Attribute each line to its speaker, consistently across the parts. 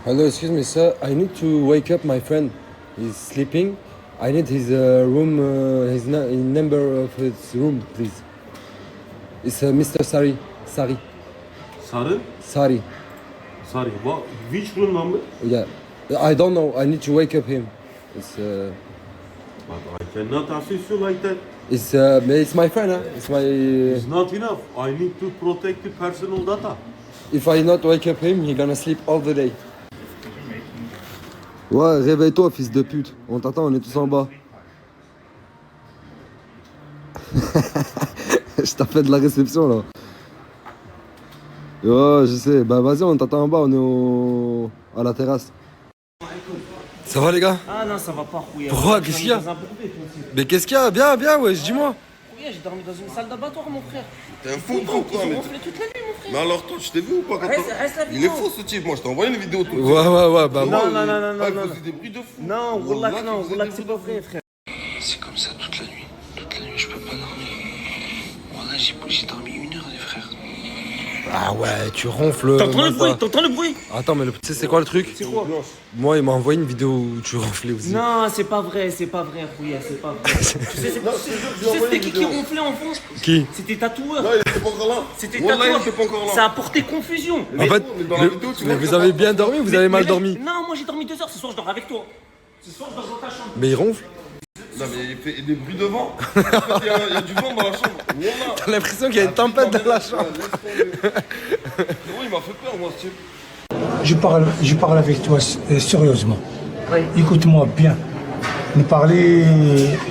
Speaker 1: Hello, excuse me, sir. I need to wake up my friend. He's sleeping. I need his room, his number of his room, please. It's Mr. Sari.
Speaker 2: Sarı?
Speaker 1: Sari.
Speaker 2: Sorry. What? Which room number?
Speaker 1: Yeah. I don't know. I need to wake up him.
Speaker 2: But I cannot assist you like that.
Speaker 1: It's my friend, huh? It's my.
Speaker 2: It's not enough. I need to protect the personal data.
Speaker 1: If I not wake up him, he gonna sleep all the day. Ouais, réveille-toi, fils de pute. On t'attend, on est tous en bas. Je t'ai fait de la réception là. Ouais, je sais. Bah vas-y, on t'attend en bas, on est à la terrasse. Ça va les gars?
Speaker 3: Ah non, ça va pas, Rouya.
Speaker 1: Pourquoi? Qu'est-ce qu'il y a? Mais qu'est-ce qu'il y a? Viens, ouais, dis-moi.
Speaker 3: Rouya, j'ai dormi dans une salle d'abattoir, mon frère.
Speaker 4: T'es un fou ou quoi, mais...
Speaker 3: toute la nuit, mon frère.
Speaker 4: Mais alors toi, je t'ai vu ou pas quand
Speaker 3: Reste la
Speaker 4: Il
Speaker 3: vidéo.
Speaker 4: est faux ce type, moi je t'ai envoyé une vidéo tout.
Speaker 1: Ouais, bah moi.
Speaker 3: Non.
Speaker 4: Il faisait des bruits de fou.
Speaker 3: Non, Wallah que non, Wallah que c'est pas vrai, frère.
Speaker 5: C'est comme ça toute la nuit. Toute la nuit, je peux pas dormir. Voilà, j'ai dormi 1 heure, les frères.
Speaker 1: Ah ouais, tu ronfles.
Speaker 3: T'entends le bruit?
Speaker 1: Attends, mais tu sais, c'est quoi le truc?
Speaker 3: C'est quoi?
Speaker 1: Moi, il m'a envoyé une vidéo où tu ronflais aussi.
Speaker 3: Non, c'est pas vrai, Rouya, c'est pas vrai. Tu sais, c'était qui ronflait en fond?
Speaker 1: Qui?
Speaker 3: C'était tatoueur.
Speaker 4: Non, il était pas encore là.
Speaker 3: C'était
Speaker 4: Wallah, il
Speaker 3: tatoueur.
Speaker 4: était pas encore là.
Speaker 3: Ça a porté confusion.
Speaker 1: En fait,
Speaker 4: mais dans la vidéo, tu
Speaker 1: mais
Speaker 4: vois
Speaker 1: vous avez bien dormi ou vous avez mal dormi?
Speaker 3: Non, moi j'ai dormi 2 heures, ce soir je dors avec toi. Ce soir je dors dans ta chambre.
Speaker 1: Mais il ronfle.
Speaker 4: Non, mais il fait des bruits de vent. En fait, il y a du vent dans la chambre. Wallah.
Speaker 1: T'as l'impression qu'il y a une tempête dans la chambre.
Speaker 4: Gros, il m'a fait peur, moi, ce type.
Speaker 6: Je parle avec toi sérieusement.
Speaker 3: Oui.
Speaker 6: Écoute-moi bien. Nous parler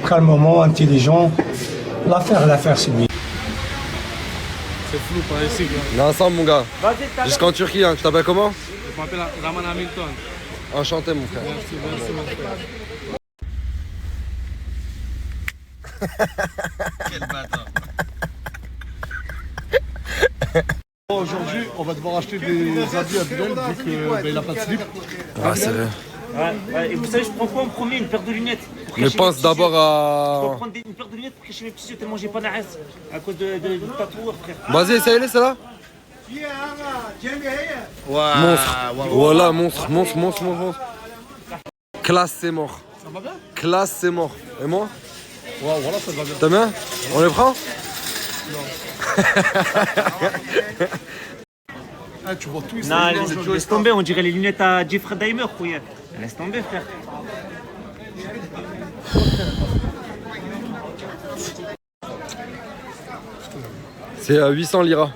Speaker 6: calmement, intelligent. L'affaire, c'est bien.
Speaker 7: C'est flou par ici, gars.
Speaker 1: On est ensemble, mon gars.
Speaker 3: Vas-y,
Speaker 1: Jusqu'en Turquie, hein. Tu t'appelles comment?
Speaker 7: Je m'appelle Raman Hamilton.
Speaker 1: Enchanté, mon frère.
Speaker 7: Merci, mon frère.
Speaker 8: Aujourd'hui, on va devoir acheter des habits à Bilal vu qu'il n'a pas de slip.
Speaker 1: Ah, c'est vrai.
Speaker 3: Ouais, et vous savez, je prends quoi en premier? Une paire de lunettes. Pour
Speaker 1: Mais
Speaker 3: cacher
Speaker 1: pense
Speaker 3: mes petits
Speaker 1: d'abord
Speaker 3: yeux. Je dois
Speaker 1: à.
Speaker 3: prendre une paire de lunettes pour cacher mes petits yeux tellement j'ai pas d'arrêt à cause de tatoueur, frère.
Speaker 1: Vas-y, essaye-les, celle-là. Monstre. Voilà, monstre. Classe, c'est mort.
Speaker 8: Ça va bien?
Speaker 1: Classe, c'est mort. Et moi?
Speaker 8: Ouais, voilà, ça va bien.
Speaker 1: T'as bien? On les prend?
Speaker 8: Ah, tu vois tout ici.
Speaker 3: Non, laisse tomber, on dirait les lunettes à Jeffrey Dahmer, Rouya. Laisse tomber, frère.
Speaker 1: C'est à 800 liras.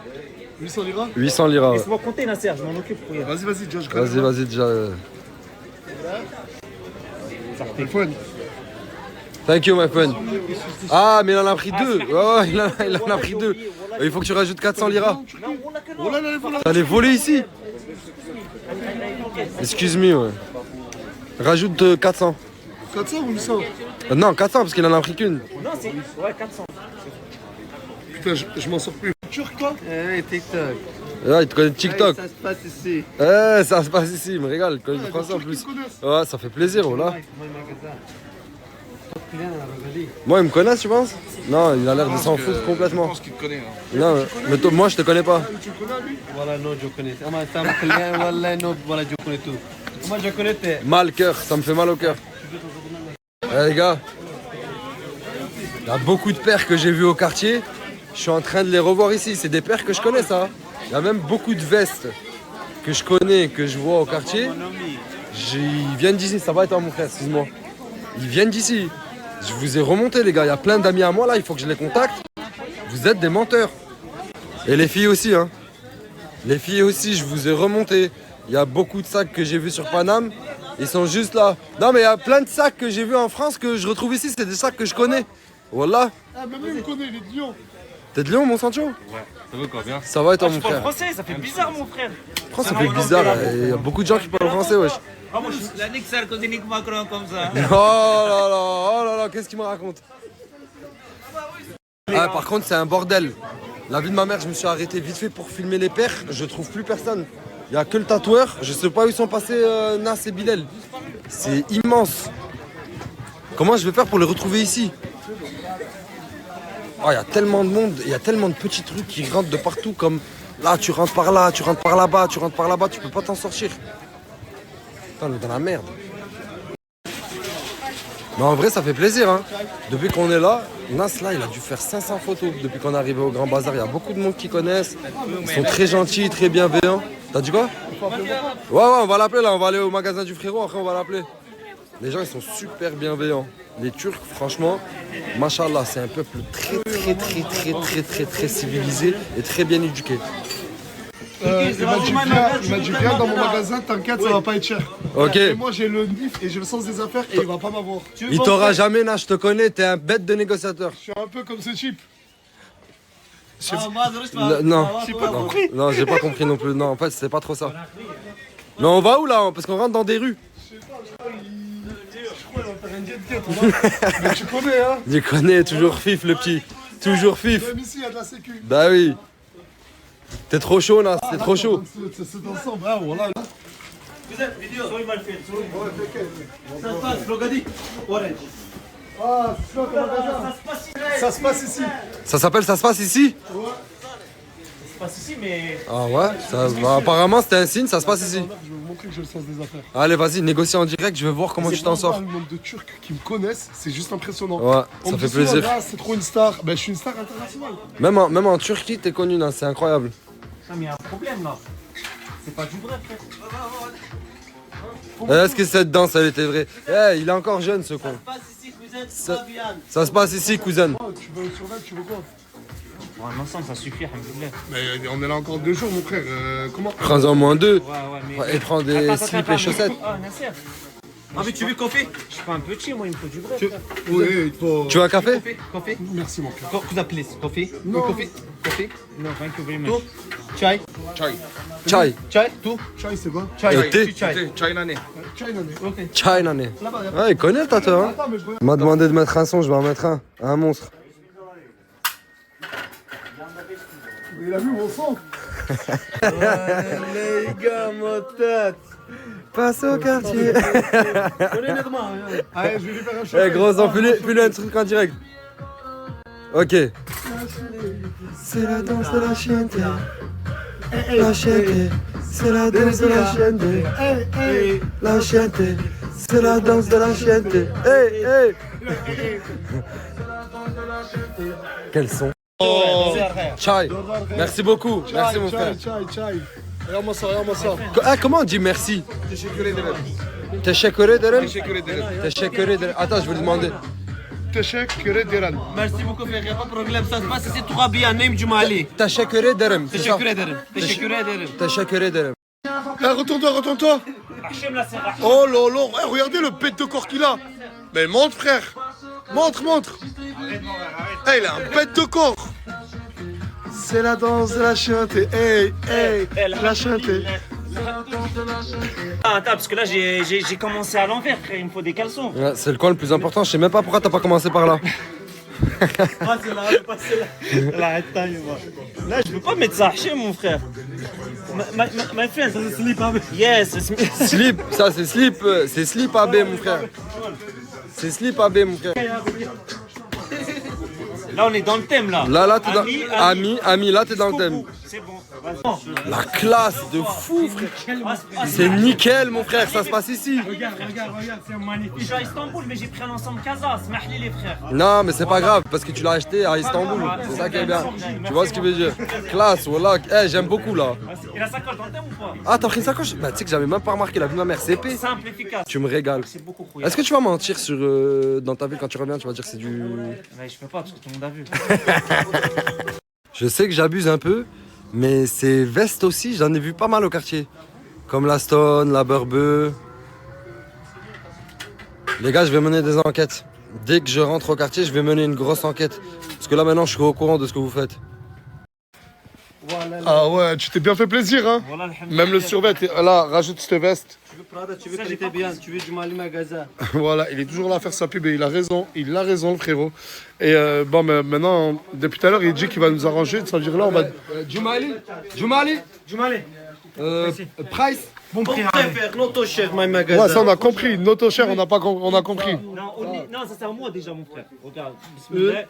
Speaker 8: 800 liras?
Speaker 1: 800 liras. Ouais.
Speaker 3: Laisse-moi compter, Nasser, je m'en occupe, Rouya.
Speaker 8: Vas-y, Josh. connais pas.
Speaker 1: Vas-y, déjà.
Speaker 8: Téléphone.
Speaker 1: Thank you, my friend. Ah, mais il en a pris deux. Oh, il en a pris deux. Il faut que tu rajoutes 400 liras.
Speaker 3: Non, Wallah que non.
Speaker 8: Oh là là, voilà.
Speaker 1: T'as les volés ici? Excuse-moi, ouais. Rajoute 400.
Speaker 8: 400 ou 800?
Speaker 1: Non, 400 parce qu'il en a pris qu'une.
Speaker 3: Non, c'est. Ouais, 400.
Speaker 8: Putain, je m'en sors plus. Turc, toi?
Speaker 5: TikTok.
Speaker 1: Ah, il te connaît de TikTok.
Speaker 5: Ça se passe ici.
Speaker 1: Ça se passe ici, il me régale. Il connaît le français en plus. Ouais, ça fait plaisir, voilà. Moi, il me connaît, tu penses? Non, il a l'air de s'en foutre complètement.
Speaker 4: Je pense qu'il te connaît. Hein.
Speaker 1: Non, mais moi, je te connais pas.
Speaker 8: Tu le connais, lui?
Speaker 5: Voilà, non, je connais. Voilà, non, voilà, je connais tout. Moi, je connais tes.
Speaker 1: Mal cœur, ça me fait mal au cœur. Les gars, il y a beaucoup de paires que j'ai vues au quartier. Je suis en train de les revoir ici. C'est des paires que je connais, ça. Il y a même beaucoup de vestes que je connais, que je vois au quartier. Ils viennent d'ici. Ça va et toi, mon frère? Excuse-moi. Ils viennent d'ici. Je vous ai remonté, les gars. Il y a plein d'amis à moi, là. Il faut que je les contacte. Vous êtes des menteurs. Et les filles aussi, hein. Les filles aussi, je vous ai remonté. Il y a beaucoup de sacs que j'ai vus sur Paname. Ils sont juste là. Non, mais il y a plein de sacs que j'ai vus en France que je retrouve ici. C'est des sacs que je connais. Voilà.
Speaker 8: Ah, même lui, il me connaît, il est de Lyon.
Speaker 1: T'es de Lyon, mon Sancho?
Speaker 2: Ouais. Ça va quoi, bien?
Speaker 1: Ça va et toi,
Speaker 3: Ah,
Speaker 1: mon
Speaker 3: tu parles
Speaker 1: frère?
Speaker 3: français, ça fait bizarre, mon frère.
Speaker 1: France, ça fait bizarre. Il y a beaucoup de gens qui parlent français, wesh.
Speaker 3: Ah, moi, je suis.
Speaker 5: La Nick Sarkozy, Nick Macron comme ça.
Speaker 1: Oh là là, qu'est-ce qu'il me raconte? Ah, par contre, c'est un bordel. La vie de ma mère, je me suis arrêté vite fait pour filmer les paires. Je trouve plus personne. Il n'y a que le tatoueur. Je sais pas où ils sont passés, Nas et Bilal. C'est immense. Comment je vais faire pour les retrouver ici? Oh, il y a tellement de monde, il y a tellement de petits trucs qui rentrent de partout. Comme là, tu rentres par là, tu rentres par là-bas, tu rentres par là-bas, tu peux pas t'en sortir. Putain, on est dans la merde. Mais en vrai, ça fait plaisir. Hein. Depuis qu'on est là, Nas, là, il a dû faire 500 photos depuis qu'on est arrivé au Grand Bazar. Il y a beaucoup de monde qui connaissent. Ils sont très gentils, très bienveillants. T'as dit quoi? Ouais, on va l'appeler là. On va aller au magasin du frérot. Après, on va l'appeler. Les gens, ils sont super bienveillants. Les Turcs, franchement, machallah, c'est un peuple très civilisé et très bien éduqué.
Speaker 8: Il m'a dit viens dans mon magasin, t'inquiète, ça va pas être cher.
Speaker 1: Ok.
Speaker 8: Et moi j'ai le nif et j'ai le sens des affaires et il va pas m'avoir.
Speaker 1: Il t'aura jamais, Nas, je te connais, t'es un bête de négociateur.
Speaker 8: Je suis un peu comme ce type.
Speaker 1: Non,
Speaker 8: J'ai pas compris.
Speaker 1: non, j'ai pas compris non plus. Non, en fait, c'est pas trop ça. Mais on va où là? Parce qu'on rentre dans des rues.
Speaker 8: Je crois qu'il va faire une diète, mais tu connais, hein.
Speaker 1: Je connais, toujours fif le petit. Toujours fif.
Speaker 8: Même ici, il y a de la sécu.
Speaker 1: Bah oui. T'es trop chaud, Nas, t'es trop chaud.
Speaker 8: C'est ensemble, hein, voilà. Ah, c'est ça, ton magasin. Ça se passe ici.
Speaker 1: Ça s'appelle Ça se passe ici?
Speaker 3: C'est pas ici, mais.
Speaker 1: Ah ouais apparemment, c'était un signe, ça se passe ici.
Speaker 8: Je vais vous montrer que j'ai le sens des affaires.
Speaker 1: Allez, vas-y, négocie en direct, je veux voir comment tu t'en sors.
Speaker 8: Le nombre de Turcs qui me connaissent, c'est juste impressionnant.
Speaker 1: Ouais,
Speaker 8: On
Speaker 1: ça
Speaker 8: me
Speaker 1: fait
Speaker 8: dit souvent,
Speaker 1: plaisir.
Speaker 8: ah, c'est trop une star. Ben, je suis une star internationale.
Speaker 1: Même en Turquie, t'es connu, Nas, c'est incroyable.
Speaker 3: Non, mais il y a un problème là. C'est pas du vrai, frère.
Speaker 1: Est-ce que cette danse, elle était vraie? Eh, il est encore jeune, ce con. Ça se passe ici, cousin.
Speaker 8: Oh, tu veux survêt, tu veux quoi?
Speaker 3: Ouais, un ensemble, ça suffit, alhamdoulilah.
Speaker 8: Mais on est là encore 2 jours, mon frère. Comment?
Speaker 1: Prends-en moins 2.
Speaker 3: Ouais, mais.
Speaker 1: Et prends des slips et chaussettes.
Speaker 3: Ah, Nasser. Ah, mais tu veux café? Je suis pas un petit, moi, il me faut du vrai. frère.
Speaker 8: Oui, il faut.
Speaker 1: Tu veux un café?
Speaker 3: Café?
Speaker 8: Merci, mon frère.
Speaker 3: Cosa please? Café?
Speaker 8: Non.
Speaker 3: Café? No, thank you very much. Chai?
Speaker 1: Chai.
Speaker 3: Chai? Tu?
Speaker 8: Chai, c'est quoi?
Speaker 1: Et thé.
Speaker 3: Chai.
Speaker 8: Chai, nané.
Speaker 1: Chai, nané. Ouais, il connaît le tatoueur. Hein.
Speaker 8: Attends, mais je regarde.
Speaker 1: Il m'a demandé de mettre un son, je vais en mettre un monstre.
Speaker 8: Il a vu mon sang.
Speaker 1: Les gars, mon tête. Passe au quartier.
Speaker 8: Allez, je vais lui faire un show.
Speaker 1: Eh, gros, fais-le un truc en direct. Ok. C'est la danse de la chienne. La chienne, c'est la danse de la chienne. La chienne, c'est la danse de la chienne. Hey. Quel son. Chai. Merci beaucoup. Merci mon frère.
Speaker 8: Chai. Regarde-moi ça.
Speaker 1: Ah, comment on dit merci? Teşekkür ederim. Attends, je vais lui demander.
Speaker 8: Teşekkür ederim.
Speaker 3: Merci beaucoup, frère. Y'a pas de problème. Ça se passe ici, tout va bien. Name Jumali.
Speaker 1: Teşekkür ederim. c'est ça?
Speaker 3: Teşekkür ederim.
Speaker 1: Teşekkür ederim.
Speaker 8: Retourne-toi.
Speaker 3: Hachem, là, c'est Hachem.
Speaker 8: Oh là là, regardez le pet de corps qu'il a. Mais montre, frère. Montre. Eh, il a un pet de corps. C'est la danse de la chanté. Hey, la chanté.
Speaker 3: Ah, attends, parce que là, j'ai commencé à l'envers, frère. Il me faut des caleçons.
Speaker 1: Ouais, c'est le coin le plus important. Je sais même pas pourquoi t'as pas commencé par là.
Speaker 3: Ah, c'est la taille, moi. Là, je peux pas mettre ça Hachem, mon frère. My friend, ça c'est slip AB. Yes, it's me.
Speaker 1: Slip, ça c'est slip. C'est slip AB, mon frère. C'est slip AB, mon frère.
Speaker 3: Là, on est dans le thème, là.
Speaker 1: Là, t'es dans. Ami, là, t'es dans le thème.
Speaker 3: C'est bon.
Speaker 1: La classe de fou, frère. C'est nickel, mon frère. Ça se passe ici.
Speaker 3: Regarde, c'est magnifique. Je suis à Istanbul, mais j'ai pris un ensemble Casa. Smahli, les frères.
Speaker 1: Non, mais c'est pas grave parce que tu l'as acheté à Istanbul. C'est ça qui est bien. Tu vois ce qu'il veut dire? Classe, voilà. Eh, j'aime beaucoup là.
Speaker 3: Et la sacoche dans le thème ou pas?
Speaker 1: Ah, t'as pris une sacoche? Bah, tu sais que j'avais même pas remarqué. La vie de ma mère, c'est épais.
Speaker 3: Simple, efficace.
Speaker 1: Tu me régales.
Speaker 3: C'est beaucoup rouillé.
Speaker 1: Est-ce que tu vas mentir sur dans ta vie quand tu reviens? Tu vas dire que c'est du.
Speaker 3: Ouais, je peux pas parce que tout le monde a vu.
Speaker 1: Je sais que j'abuse un peu, mais ces vestes aussi, j'en ai vu pas mal au quartier. Comme la Stone, la Burbeux. Les gars, je vais mener des enquêtes. Dès que je rentre au quartier, je vais mener une grosse enquête. Parce que là, maintenant, je suis au courant de ce que vous faites.
Speaker 8: Ah ouais, tu t'es bien fait plaisir, hein.
Speaker 3: Voilà,
Speaker 8: Même le survêt, là, rajoute cette veste.
Speaker 3: Tu veux qualité bien, tu veux du Mali Magaza.
Speaker 8: Voilà, il est toujours là à faire sa pub et il a raison, le frérot. Et bon, mais maintenant, depuis tout à l'heure, il dit qu'il va nous arranger, ça veut dire là, on va...
Speaker 1: Jumali. Price.
Speaker 3: Bon prix, frère, l'auto cher, my Magaza.
Speaker 8: Ouais, ça on a compris, notre cher, on a compris.
Speaker 3: Non, ça c'est à moi déjà, mon frère. Regarde, bismillah.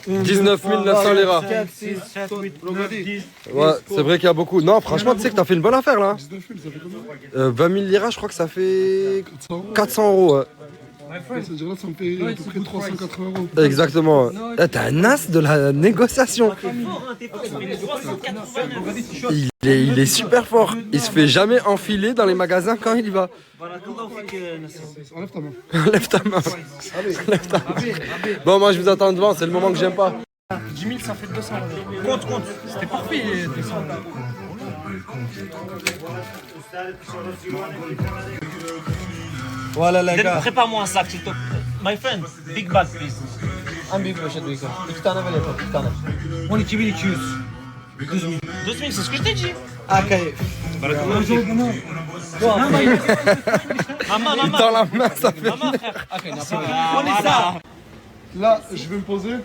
Speaker 1: 19 900 lira.
Speaker 3: 4, 6, 7, 8, 9, 10.
Speaker 1: Ouais, c'est vrai qu'il y a beaucoup. Non, franchement, tu sais que t'as fait une bonne affaire là.
Speaker 8: 19 000, ça fait combien
Speaker 1: 20 000 liras, je crois que ça fait
Speaker 8: 400 euros.
Speaker 1: 400 euros. Ouais.
Speaker 8: C'est-à-dire là, ça me fait à peu près 380 euros.
Speaker 1: Exactement. Eh, t'es un as de la négociation. Il est super fort. Il se fait jamais enfiler dans les magasins quand il y va.
Speaker 8: Enlève ta main.
Speaker 1: Lève ta main. Lève ta main. Bon, moi je vous attends devant, c'est le moment que j'aime pas.
Speaker 7: 10 000, ça fait 200 euros. Compte. C'était parfait, 200 euros.
Speaker 3: Voilà les gars. Prépare-moi un sac, s'il te plaît. My friend, big bag, please. Un big bag, deux gars. İki tane böyle yapalım, iki tane.
Speaker 7: 12.200.
Speaker 3: 2000, c'est ce que je t'ai dit.
Speaker 7: Ok.
Speaker 3: Maman,
Speaker 1: Dans la main, ça fait.
Speaker 3: maman, frère.
Speaker 7: On est ça.
Speaker 8: Là, je vais me poser.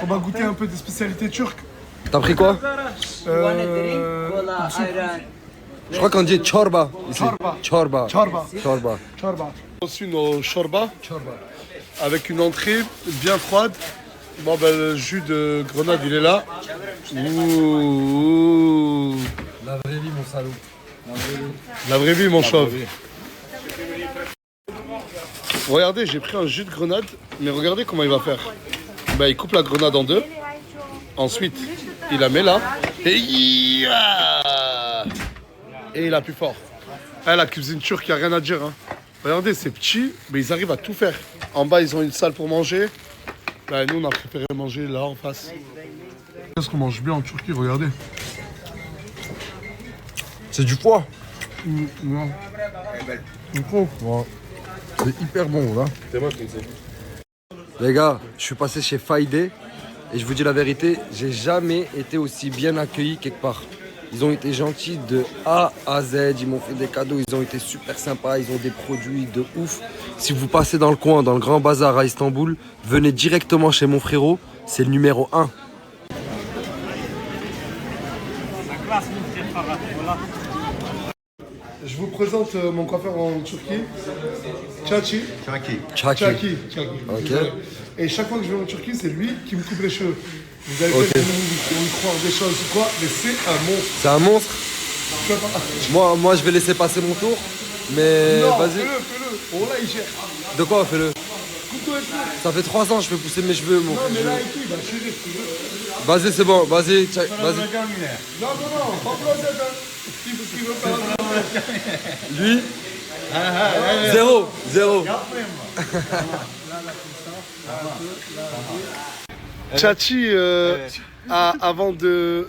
Speaker 8: On va goûter un peu des spécialités turques.
Speaker 1: T'as pris quoi? Je crois qu'on dit chorba ici.
Speaker 8: Chorba.
Speaker 1: Chorba.
Speaker 8: Chorba.
Speaker 1: Chorba.
Speaker 8: Reçu nos chorba. Avec une entrée bien froide. Bon, ben, le jus de grenade, il est là. Ouh.
Speaker 1: La vraie vie, mon salaud.
Speaker 8: La vraie vie, mon chauve. Regardez, j'ai pris un jus de grenade, mais regardez comment il va faire. Ben, il coupe la grenade en deux. Ensuite, il la met là. Et il appuie fort. Ah, la cuisine turque, il n'y a rien à dire. Hein. Regardez, c'est petit, mais ils arrivent à tout faire. En bas, ils ont une salle pour manger. Là, nous, on a préféré manger là en face. Qu'est-ce qu'on mange bien en Turquie, regardez.
Speaker 1: C'est du foie.
Speaker 8: Non.
Speaker 1: Ouais. C'est hyper bon là.
Speaker 2: C'est moi qui le sais.
Speaker 1: Les gars, je suis passé chez Faïdé et je vous dis la vérité, j'ai jamais été aussi bien accueilli quelque part. Ils ont été gentils de A à Z, ils m'ont fait des cadeaux, ils ont été super sympas, ils ont des produits de ouf. Si vous passez dans le coin, dans le Grand Bazar à Istanbul, venez directement chez mon frérot, c'est le numéro 1.
Speaker 8: Je vous présente mon coiffeur en Turquie. Chachi.
Speaker 1: Chaki. Ok.
Speaker 8: Et chaque fois que je vais en Turquie, c'est lui qui me coupe les cheveux. Vous allez peut-être y croire des choses ou quoi, mais c'est un monstre.
Speaker 1: C'est un monstre. Moi, je vais laisser passer mon tour. Mais
Speaker 8: Non,
Speaker 1: vas-y.
Speaker 8: fais-le. Oh là, il gère.
Speaker 1: De quoi, fais-le?
Speaker 8: Coupe-toi les cheveux.
Speaker 1: Ça fait 3 ans que je fais pousser mes cheveux, mon
Speaker 8: Non,
Speaker 1: frère.
Speaker 8: mais là, et tout, il va chérir.
Speaker 1: Vas-y, c'est bon. Vas-y, vas-y.
Speaker 8: Non, pas bloqué, hein. Ce qu'il veut faire.
Speaker 1: Lui, 0.
Speaker 8: Chachi, avant de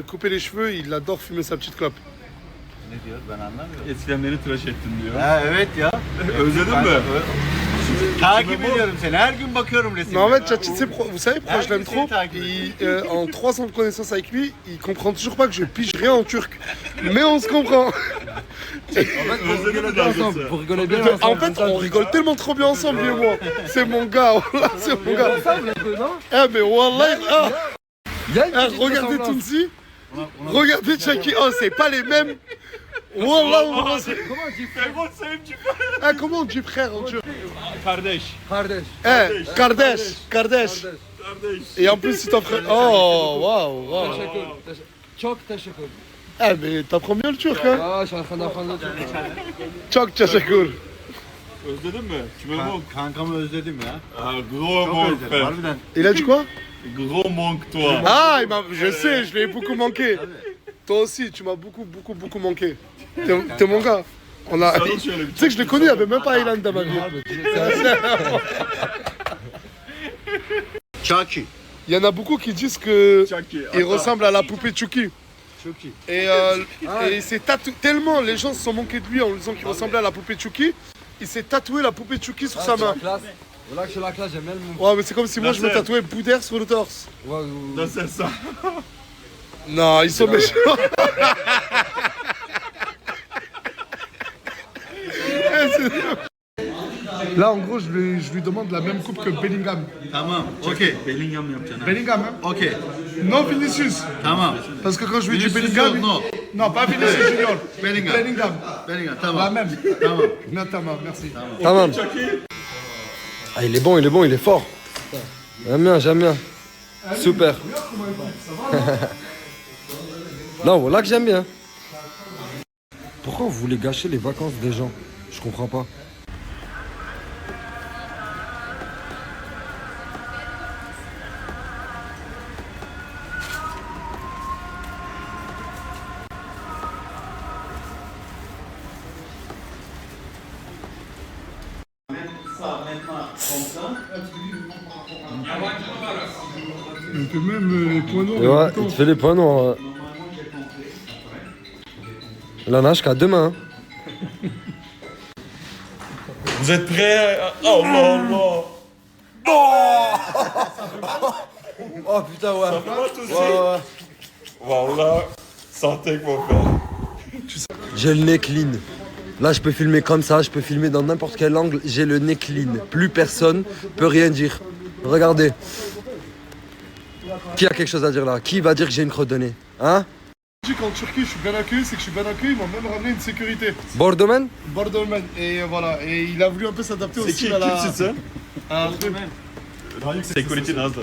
Speaker 8: couper les cheveux, il adore fumer sa petite clope.
Speaker 9: Ne diyor ben anlamıyorum.
Speaker 10: Eskiden beni tıraş ettin diyor.
Speaker 9: Ha evet ya.
Speaker 10: Özledin mi?
Speaker 9: Takip ediyorum seni. Her gün bakıyorum resimlerine.
Speaker 8: Mais en fait, Chachi, vous savez pourquoi je l'aime trop? En 3 ans de connaissance avec lui, il comprend toujours pas que je pige rien en turc. Mais on se comprend.
Speaker 1: Vous rigolez bien ensemble.
Speaker 8: En fait, on rigole tellement trop bien ensemble, lui et moi. C'est mon gars, voilà, c'est mon gars. Eh, mais wallah, regardez Tunsi. Regardez Chachi. Oh, c'est pas les mêmes. Wallah,
Speaker 1: Comment on dit frère?
Speaker 8: Ah, comment on dit frère en turc?
Speaker 10: Kardeş.
Speaker 8: Kardeş. Et en plus, si ton frère. Oh, waouh.
Speaker 1: Çok teşekkür.
Speaker 8: Eh, mais t'apprends bien le turc, hein?
Speaker 1: Ah, je suis en train d'apprendre le turc.
Speaker 8: Çok teşekkür.
Speaker 10: Özledin mi? Kime monk?
Speaker 9: Kankamı özledim ya.
Speaker 10: Ah, gros
Speaker 9: Çok
Speaker 10: monk
Speaker 9: özledim
Speaker 10: frère.
Speaker 9: harbiden.
Speaker 8: Il a dit quoi?
Speaker 10: Gros monk toi.
Speaker 8: Ah, je sais, je l'ai beaucoup manqué. Toi aussi, tu m'as beaucoup manqué. T'es mon gars. Tu sais que je l'ai connu, il n'y avait même pas Aylan dans ma vie.
Speaker 9: Chucky.
Speaker 8: Il y en a beaucoup qui disent que
Speaker 10: Chucky,
Speaker 8: il
Speaker 10: attends.
Speaker 8: ressemble à la poupée Chucky.
Speaker 9: Chucky.
Speaker 8: Et il s'est tatoué. Tellement les gens se sont moqués de lui en lui disant qu'il ressemblait à la poupée Chucky, il s'est tatoué la poupée Chucky sur sa main.
Speaker 1: Voilà que je suis la classe, j'aime bien le monde.
Speaker 8: Ouais, mais c'est comme si moi je me tatouais Boudère sur le torse.
Speaker 10: Non, c'est ça.
Speaker 8: Non, ils sont méchants. Là, en gros, je lui demande la même coupe que Bellingham.
Speaker 9: Tamam. Okey.
Speaker 10: Bellingham yapacaksın.
Speaker 8: Bellingham, hein?
Speaker 9: Okey.
Speaker 8: Non, Vinicius.
Speaker 9: Tamam.
Speaker 8: Parce que quand je lui dis
Speaker 9: Vinicius
Speaker 8: Bellingham.
Speaker 9: yok,
Speaker 8: Non, pas Vinicius Junior.
Speaker 9: Bellingham.
Speaker 8: Bellingham.
Speaker 9: Bellingham.
Speaker 8: La
Speaker 9: Tamam.
Speaker 8: même.
Speaker 9: Tamam.
Speaker 8: Non, tamam, merci.
Speaker 1: Tamam. Ah, il est bon, il est fort. J'aime bien. Super. Non, voilà que j'aime bien. Pourquoi vous voulez gâcher les vacances des gens? Je comprends pas.
Speaker 8: On peut même les points noirs.
Speaker 1: Ouais, il te fait les points noirs. La nage qu'à demain.
Speaker 10: Vous êtes prêts? Oh non, non.
Speaker 1: Oh putain, ouais.
Speaker 10: Ça va tous
Speaker 1: Ouais.
Speaker 10: Voilà. Santé que mon frère.
Speaker 1: J'ai le nez clean. Là, je peux filmer comme ça, je peux filmer dans n'importe quel angle. J'ai le nez clean. Plus personne peut rien dire. Regardez. Qui a quelque chose à dire là? Qui va dire que j'ai une crotte de nez? Hein?
Speaker 8: En Turquie, je suis bien accueilli, c'est que je suis bien accueilli, ils m'ont même ramené une sécurité.
Speaker 1: Bordeman?
Speaker 8: Borderman. Et voilà, et il a voulu un peu s'adapter
Speaker 10: C'est
Speaker 8: aussi
Speaker 10: qui
Speaker 8: à la...
Speaker 10: c'est ça?
Speaker 8: Ah,
Speaker 10: Security Nazdas.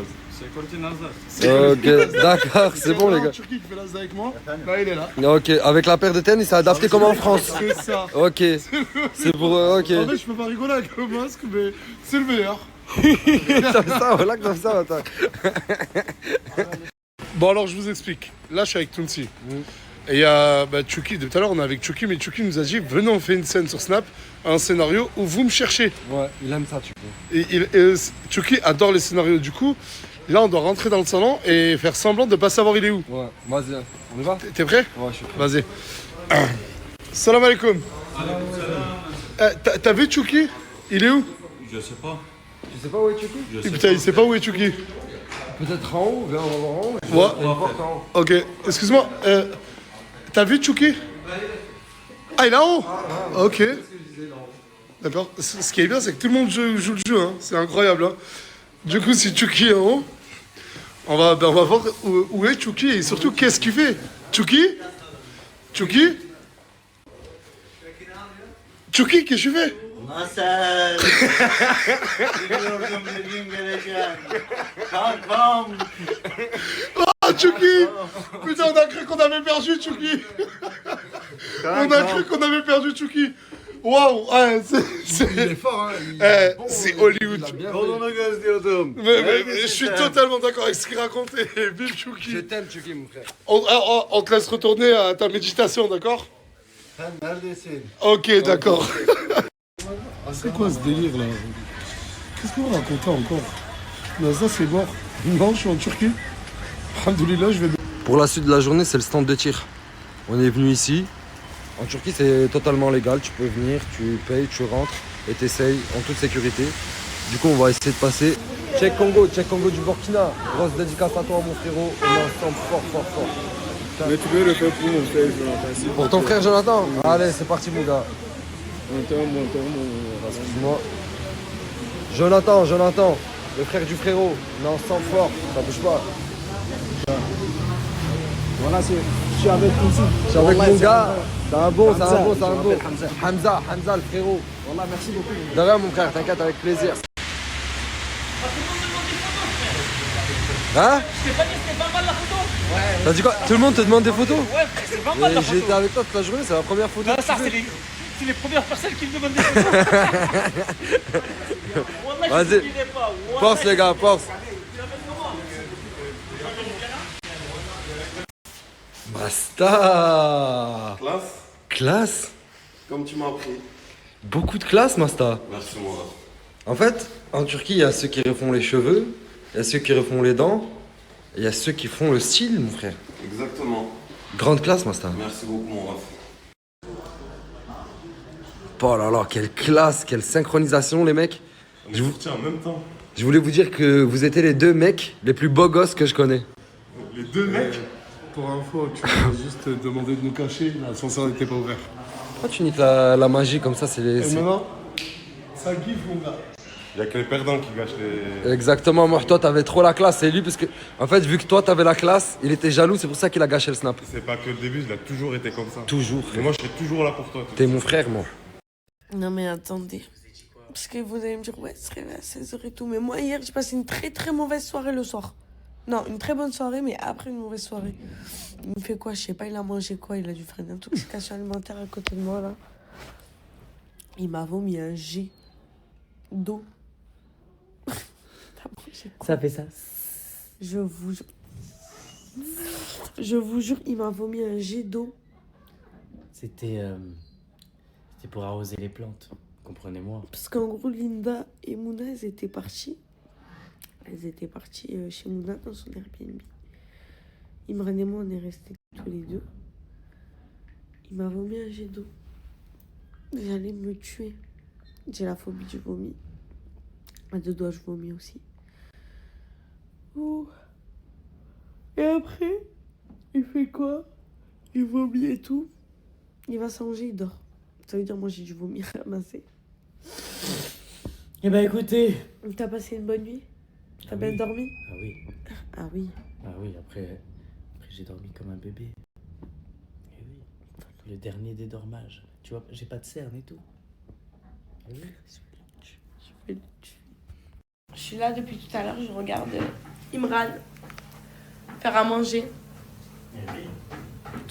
Speaker 1: Ok, d'accord, c'est bon les
Speaker 8: En
Speaker 1: gars.
Speaker 8: Turquie qui fait l'as avec moi, là il est là.
Speaker 1: Ok, avec la paire de tennis, il s'est adapté comme en France.
Speaker 8: C'est ça.
Speaker 1: Ok, c'est pour... ok.
Speaker 8: En fait, je peux pas rigoler avec le masque, mais c'est le meilleur.
Speaker 1: Comme ça, voilà, comme ça, attends.
Speaker 8: Bon alors je vous explique. Là je suis avec Tunsi. Et il y a Chucky, tout à l'heure on est avec Chucky, mais Chucky nous a dit venez on fait une scène sur Snap, un scénario où vous me cherchez.
Speaker 1: Ouais, il aime ça, tu peux.
Speaker 8: Et Chucky adore les scénarios, du coup, là on doit rentrer dans le salon et faire semblant de pas savoir il est où.
Speaker 1: Ouais, vas-y, on y va?
Speaker 8: T'es prêt?
Speaker 1: Ouais, je suis prêt.
Speaker 8: Vas-y. Salam alaikum. T'as vu Chucky? Il est où?
Speaker 10: Je sais pas.
Speaker 1: Tu sais pas où est Chucky?
Speaker 8: Putain, il sait pas où est Chucky.
Speaker 1: Peut-être en haut, viens, on va voir en haut.
Speaker 8: Ouais.
Speaker 1: On va voir en haut.
Speaker 8: Ok, excuse-moi, t'as vu Chucky? Ah, il est en haut? Ok. D'accord. Ce qui est bien, c'est que tout le monde joue le jeu, hein. C'est incroyable. Hein. Du coup, si Chucky est en haut, on va voir où est Chucky et surtout qu'est-ce qu'il fait. Chucky? Chucky? Chucky, qu'est-ce que tu fais?
Speaker 9: Nasıl? Biliyordum bir gün geleceğim. Kankam.
Speaker 8: Ah, Chucky! Putain, on a cru qu'on avait perdu Chucky! On a cru qu'on avait perdu Chucky! Waouh! Ouais,
Speaker 1: Il est fort, hein.
Speaker 8: c'est Hollywood.
Speaker 9: Yolunu gözlüyordum.
Speaker 8: Mais je suis totalement d'accord avec ce qu'il racontait. Vive
Speaker 1: Je
Speaker 8: Chucky!
Speaker 1: t'aime, Chucky, mon frère.
Speaker 8: On te laisse retourner à ta méditation, d'accord?
Speaker 9: Sen neredesin?
Speaker 8: Ok, d'accord. C'est quoi ce délire là? Qu'est-ce qu'on va raconter encore? Nazda c'est mort. Non, je suis en Turquie. Alhamdoulilah, je vais...
Speaker 1: Pour la suite de la journée, c'est le stand de tir. On est venu ici. En Turquie, c'est totalement légal. Tu peux venir, tu payes, tu rentres et t'essayes en toute sécurité. Du coup, on va essayer de passer. Check Congo du Burkina. Grosse dédicace à toi, mon frérot. On est ensemble fort.
Speaker 10: Mais tu peux le faire pour mon frère, Jonathan.
Speaker 1: Pour ton frère Jonathan? Allez, c'est parti, mon gars.
Speaker 10: Mon
Speaker 1: Excuse-moi. Jonathan, le frère du frérot. On est ensemble fort. Ça bouge pas.
Speaker 3: Voilà, je suis avec ici.
Speaker 1: Je suis avec mon gars. C'est un beau. Hamza, le frérot.
Speaker 3: Voilà, merci beaucoup.
Speaker 1: De rien, mon frère, t'inquiète, avec plaisir. Hein?
Speaker 7: Je t'ai pas dit que c'était pas mal la photo. Ouais.
Speaker 1: T'as dit quoi? Tout le monde te demande des photos?
Speaker 7: Ouais, c'est pas mal la
Speaker 1: Et
Speaker 7: photo.
Speaker 1: j'ai été avec toi toute la journée, c'est la première photo.
Speaker 7: Non,
Speaker 1: que
Speaker 7: ça,
Speaker 1: tu fais.
Speaker 7: c'est les premières personnes qui me demandent des photos. Wallah, je
Speaker 1: Vas-y.
Speaker 7: te dirai pas. Wallah,
Speaker 1: Force les gars, force. Masta. Classe.
Speaker 2: Comme tu m'as appris.
Speaker 1: Beaucoup de classe, Masta.
Speaker 2: Merci, mon ref.
Speaker 1: En fait, en Turquie, il y a ceux qui refont les cheveux, il y a ceux qui refont les dents, et il y a ceux qui font le style, mon frère.
Speaker 2: Exactement.
Speaker 1: Grande classe, Masta.
Speaker 2: Merci beaucoup, mon ref.
Speaker 1: Oh là là, quelle classe, quelle synchronisation, les mecs.
Speaker 2: On est sortis en même temps.
Speaker 1: Je voulais vous dire que vous étiez les deux mecs les plus beaux gosses que je connais.
Speaker 2: Les deux mecs.
Speaker 8: Pour info, tu m'as juste demandé de nous cacher. L'ascenseur n'était pas ouvert.
Speaker 1: Pourquoi tu niques la magie comme ça? C'est les...
Speaker 8: Et maintenant, ça kiffe, mon gars.
Speaker 2: Il n'y a que les perdants qui gâchent les...
Speaker 1: Exactement, moi, toi, t'avais trop la classe. C'est lui, parce que, en fait, vu que toi, t'avais la classe, il était jaloux, c'est pour ça qu'il a gâché le snap.
Speaker 2: C'est pas que le début, il a toujours été comme ça.
Speaker 1: Toujours.
Speaker 2: Et moi, je serai toujours là pour toi.
Speaker 1: T'es mon frère, moi.
Speaker 11: Non mais attendez. Parce que vous allez me dire, ouais, se réveille à 16h et tout. Mais moi, hier, j'ai passé une très très mauvaise soirée le soir. Non, une très bonne soirée, mais après une mauvaise soirée. Il me fait quoi? Je sais pas, il a mangé quoi? Il a dû faire une intoxication alimentaire à côté de moi, là. Il m'a vomi un jet d'eau. T'as mangé quoi?
Speaker 3: Ça fait ça.
Speaker 11: Je vous jure. Je vous jure, il m'a vomi un jet d'eau.
Speaker 3: C'était pour arroser les plantes. Comprenez-moi.
Speaker 11: Parce qu'en gros, Linda et Mouna, elles étaient parties. Elles étaient parties chez Mouna dans son Airbnb. Imran et moi, on est restés tous les deux. Il m'a vomi un jet d'eau. J'allais me tuer. J'ai la phobie du vomi. À deux doigts, je vomis aussi. Oh. Et après, il fait quoi? Il vomit et tout. Il va s'arranger, il dort. Ça veut dire, moi, j'ai du vomi ramasser.
Speaker 3: Eh ben écoutez.
Speaker 11: T'as passé une bonne nuit? T'as bien dormi?
Speaker 3: Ah oui.
Speaker 11: Ah oui.
Speaker 3: Ah oui, après j'ai dormi comme un bébé. Eh oui. Le dernier des dormages. Tu vois, j'ai pas de cerne et tout. Ah oui.
Speaker 11: Je suis là depuis tout à l'heure, je regarde Imran faire à manger.
Speaker 3: Eh oui.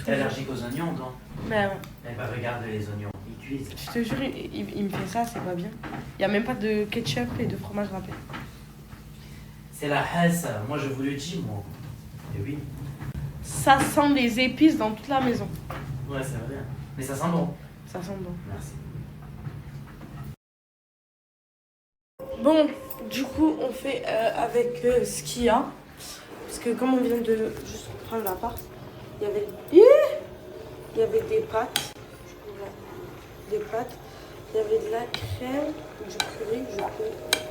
Speaker 3: T'es allergique aux oignons, non?
Speaker 11: Mais ouais.
Speaker 3: Eh ben regarde les oignons, ils cuisent.
Speaker 11: Je te jure, il me fait ça, c'est pas bien. Il y a même pas de ketchup et de fromage râpé.
Speaker 3: C'est la haisse, moi je vous le dis, moi. Eh oui.
Speaker 11: Ça sent les épices dans toute la maison.
Speaker 3: Ouais, c'est vrai. Mais ça sent bon.
Speaker 11: Ça sent bon.
Speaker 3: Merci.
Speaker 11: Bon, du coup, on fait avec ce qu'il y a. Parce que comme on vient de juste prendre l'appart, il y avait des pâtes. Des pâtes. Il y avait de la crème, du curry.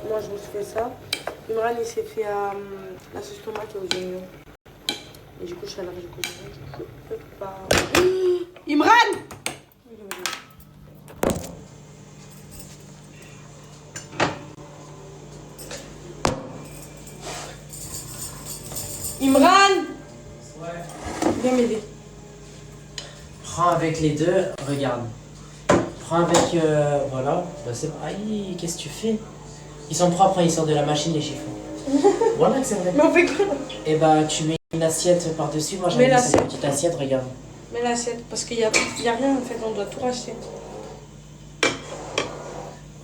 Speaker 11: Moi, je me suis fait ça. Imran, il s'est fait la sauce tomate aux oignons. Et du coup, je suis allergique aux oignons. Je peux pas. Imran! Imran!
Speaker 3: Ouais.
Speaker 11: Viens m'aider.
Speaker 3: Prends avec les deux, regarde. Prends avec, voilà. Bah, c'est... Aïe, qu'est-ce que tu fais? Ils sont propres, hein, ils sortent de la machine, les chiffons. Voilà que c'est vrai.
Speaker 11: Mais on fait quoi?
Speaker 3: Et bah, tu mets une assiette par-dessus. Moi, j'ai mis cette petite assiette, regarde.
Speaker 11: Mets l'assiette, parce qu'il y a rien en fait, on doit tout racheter.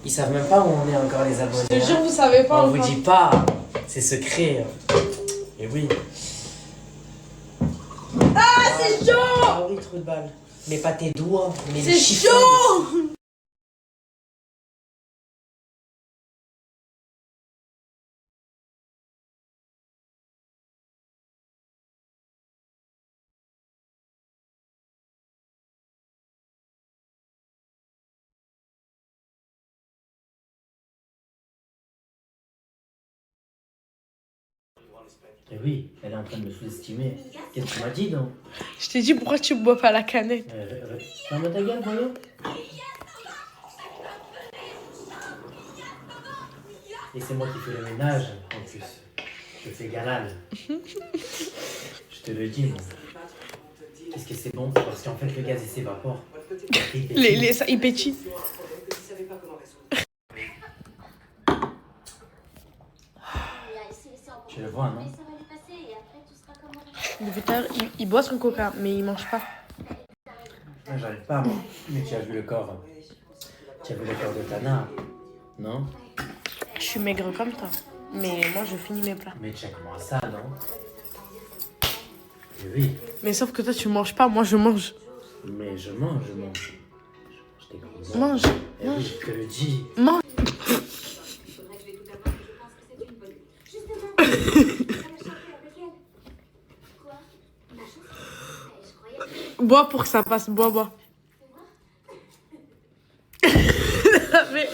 Speaker 3: Ils savent même pas où on est encore, les abonnés.
Speaker 11: Je te jure, vous savez pas
Speaker 3: On
Speaker 11: encore.
Speaker 3: vous dit pas, c'est secret. Et oui.
Speaker 11: Ah, c'est chaud!
Speaker 3: Ah oui, trou de balle. Mais pas tes doigts, mais les
Speaker 11: C'est
Speaker 3: chiffons.
Speaker 11: chaud!
Speaker 3: Et oui, elle est en train de me sous-estimer. Qu'est-ce que tu m'as dit, non?
Speaker 11: Je t'ai dit pourquoi tu bois pas la canette.
Speaker 3: Ferme ta gueule, voyons. Et c'est moi qui fais le ménage, en plus. Je fais galal. Je te le dis, moi. Qu'est-ce que c'est bon? Parce qu'en fait, le gaz, il s'évapore.
Speaker 11: Il pétille.
Speaker 3: Tu le vois, non?
Speaker 11: Il boit son coca, mais il mange pas.
Speaker 3: Moi, j'arrive pas à manger. Mais tu as vu le corps. Tu as vu le corps de Tana, non?
Speaker 11: Je suis maigre comme toi. Mais moi, je finis mes plats.
Speaker 3: Mais check-moi ça, non? Et oui.
Speaker 11: Mais sauf que toi, tu manges pas, moi, je mange.
Speaker 3: Mais je mange. Je mange des gros
Speaker 11: Mange.
Speaker 3: Et oui, je te le dis.
Speaker 11: Mange. Bois pour que ça passe, bois. Mais...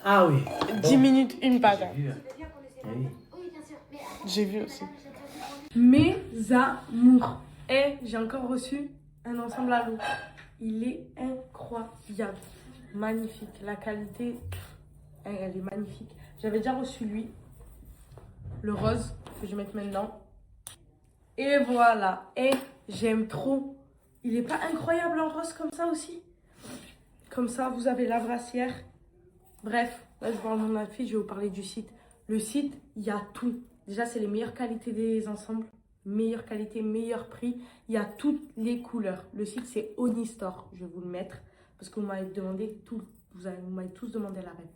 Speaker 3: Ah oui.
Speaker 11: 10 minutes, une pâte.
Speaker 3: J'ai vu. Oui.
Speaker 11: J'ai vu aussi. Mes amours. Et j'ai encore reçu un ensemble à l'eau. Il est incroyable. Magnifique. La qualité, elle est magnifique. J'avais déjà reçu lui. Le rose, que je vais mettre maintenant. Et voilà. Et j'aime trop. Il est pas incroyable en rose comme ça aussi? Comme ça, vous avez la brassière. Bref, là, je parle de mon outfit, je vais vous parler du site. Le site, il y a tout. Déjà, c'est les meilleures qualités des ensembles. Meilleure qualité, meilleur prix. Il y a toutes les couleurs. Le site, c'est Onistore. Je vais vous le mettre parce que vous m'avez demandé tout. Vous m'avez tous demandé la règle.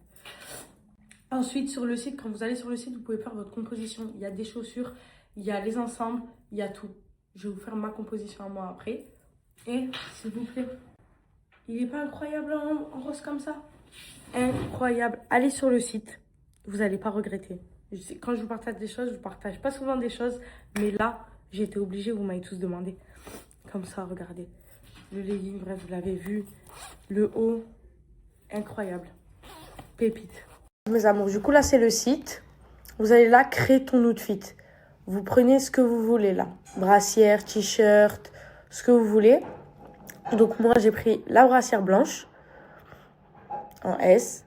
Speaker 11: Ensuite, sur le site, quand vous allez sur le site, vous pouvez faire votre composition. Il y a des chaussures, il y a les ensembles, il y a tout. Je vais vous faire ma composition à moi après. Et, s'il vous plaît, il n'est pas incroyable en rose comme ça? Incroyable. Allez sur le site, vous n'allez pas regretter. Quand je vous partage des choses, je ne partage pas souvent des choses. Mais là, j'ai été obligée, vous m'avez tous demandé. Comme ça, regardez. Le legging, bref, vous l'avez vu. Le haut, incroyable. Pépite. Mes amours, du coup, là, c'est le site. Vous allez là, créer ton outfit. Vous prenez ce que vous voulez là. Brassière, t-shirt, ce que vous voulez. Donc, moi, j'ai pris la brassière blanche en S.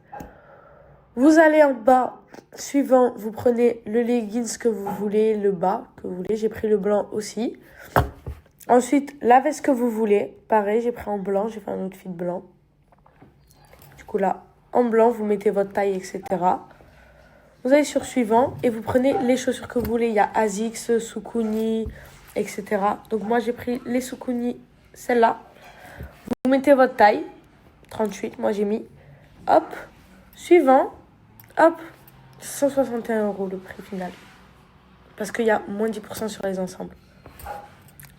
Speaker 11: Vous allez en bas, suivant, vous prenez le leggings que vous voulez, le bas que vous voulez. J'ai pris le blanc aussi. Ensuite, la veste que vous voulez. Pareil, j'ai pris en blanc, j'ai fait un outfit blanc. Du coup, là, en blanc, vous mettez votre taille, etc. Vous allez sur suivant et vous prenez les chaussures que vous voulez. Il y a Asics, Saucony, etc. Donc, moi, j'ai pris les Saucony, celle-là. Vous mettez votre taille, 38, moi j'ai mis. Hop, suivant, hop, 161 € le prix final. Parce qu'il y a moins 10% sur les ensembles.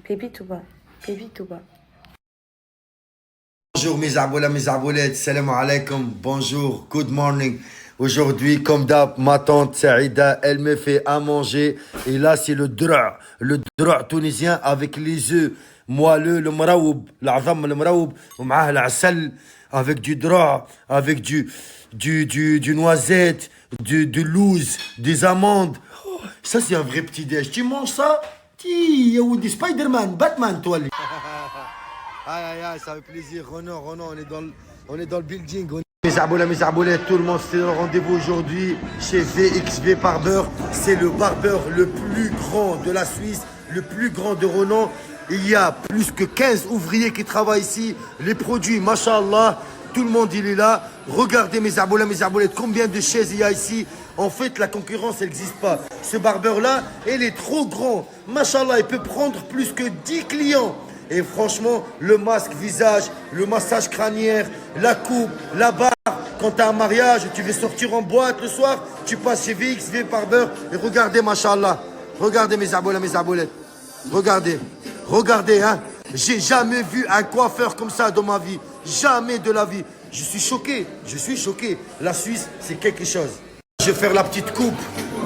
Speaker 11: Pépite ou pas? Pépite ou pas?
Speaker 12: Bonjour mes arboulas, mes arboulettes, salam alaikum, bonjour, good morning. Aujourd'hui, comme d'hab, ma tante Saïda, elle me fait à manger. Et là, c'est le dra' tunisien avec les œufs moelleux, le mraoub, l'azam, le mraoub, l'asal, avec du dra', avec du noisette, du louz, des amandes. Oh, ça, c'est un vrai petit déj. Tu manges ça? Ti, Spider-Man, Batman, toi. Aïe, aïe, aïe, ça fait plaisir. Renan, on est dans le building. Mes arboulettes, tout le monde, c'est le rendez-vous aujourd'hui chez VXV Barber. C'est le barbeur le plus grand de la Suisse, le plus grand de Renan. Il y a plus que 15 ouvriers qui travaillent ici. Les produits, mashallah, tout le monde il est là. Regardez mes arboulettes, combien de chaises il y a ici. En fait, la concurrence, elle n'existe pas. Ce barbeur-là, il est trop grand. Mashallah, il peut prendre plus que 10 clients. Et franchement, le masque visage, le massage crânière, la coupe, la barre. Quand tu as un mariage, tu veux sortir en boîte le soir, tu passes chez VXV Barber et regardez, mashallah. Regardez mes arboulettes. Regardez, hein. J'ai jamais vu un coiffeur comme ça dans ma vie. Jamais de la vie. Je suis choqué. La Suisse, c'est quelque chose. Je vais faire la petite coupe,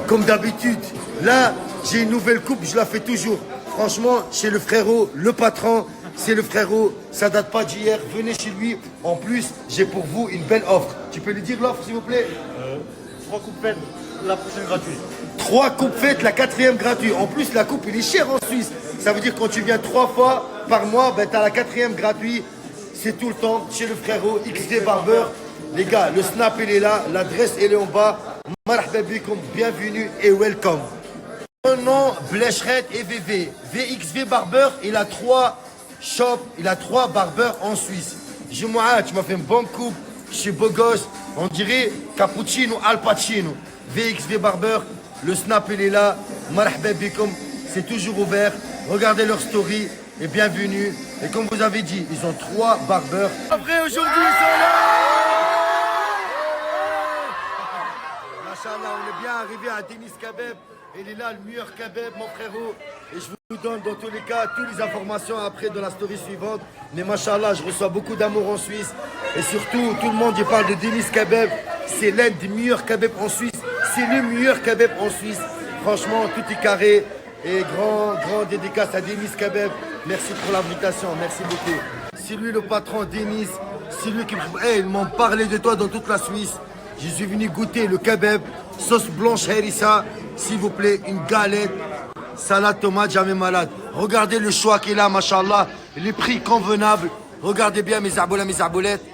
Speaker 12: comme d'habitude. Là, j'ai une nouvelle coupe, je la fais toujours. Franchement, chez le frérot, le patron, c'est le frérot, ça date pas d'hier, venez chez lui. En plus, j'ai pour vous une belle offre. Tu peux lui dire l'offre, s'il vous plaît?
Speaker 9: 3 coupes faites, la prochaine gratuite.
Speaker 12: 3 coupes faites, la 4e gratuite. En plus, la coupe, il est cher en Suisse. Ça veut dire quand tu viens 3 fois par mois, ben, tu as la 4e gratuite. C'est tout le temps chez le frérot, XV Barber. Les gars, le snap, il est là, l'adresse, elle est en bas. Marhaba bikoum, bienvenue et welcome. Renan, Blecheret et VV. VXV Barber, il a 3 shops, il a 3 barbeurs en Suisse. Tu m'as fait une bonne coupe, je suis beau gosse, on dirait cappuccino, al pacino. VXV Barber, le snap il est là, marhaba bikoum, c'est toujours ouvert. Regardez leur story et bienvenue. Et comme vous avez dit, ils ont 3 barbeurs. Après aujourd'hui, ils sont là. Machallah, on est bien arrivé à Denis Kabeb. Il est là, le meilleur kebab, mon frérot. Et je vous donne dans tous les cas toutes les informations après de la story suivante. Mais machallah, je reçois beaucoup d'amour en Suisse. Et surtout, tout le monde il parle de Denis Kebab. C'est l'un des meilleurs kebabs en Suisse. C'est le meilleur kebab en Suisse. Franchement, tout est carré. Et grand dédicace à Denis Kebab. Merci pour l'invitation, merci beaucoup. C'est lui le patron, Denis. C'est lui qui... Hey, ils m'ont parlé de toi dans toute la Suisse. Je suis venu goûter le kebab, sauce blanche harissa, s'il vous plaît, une galette, salade tomate, jamais malade. Regardez le choix qu'il a, machallah, les prix convenables. Regardez bien mes arboulettes.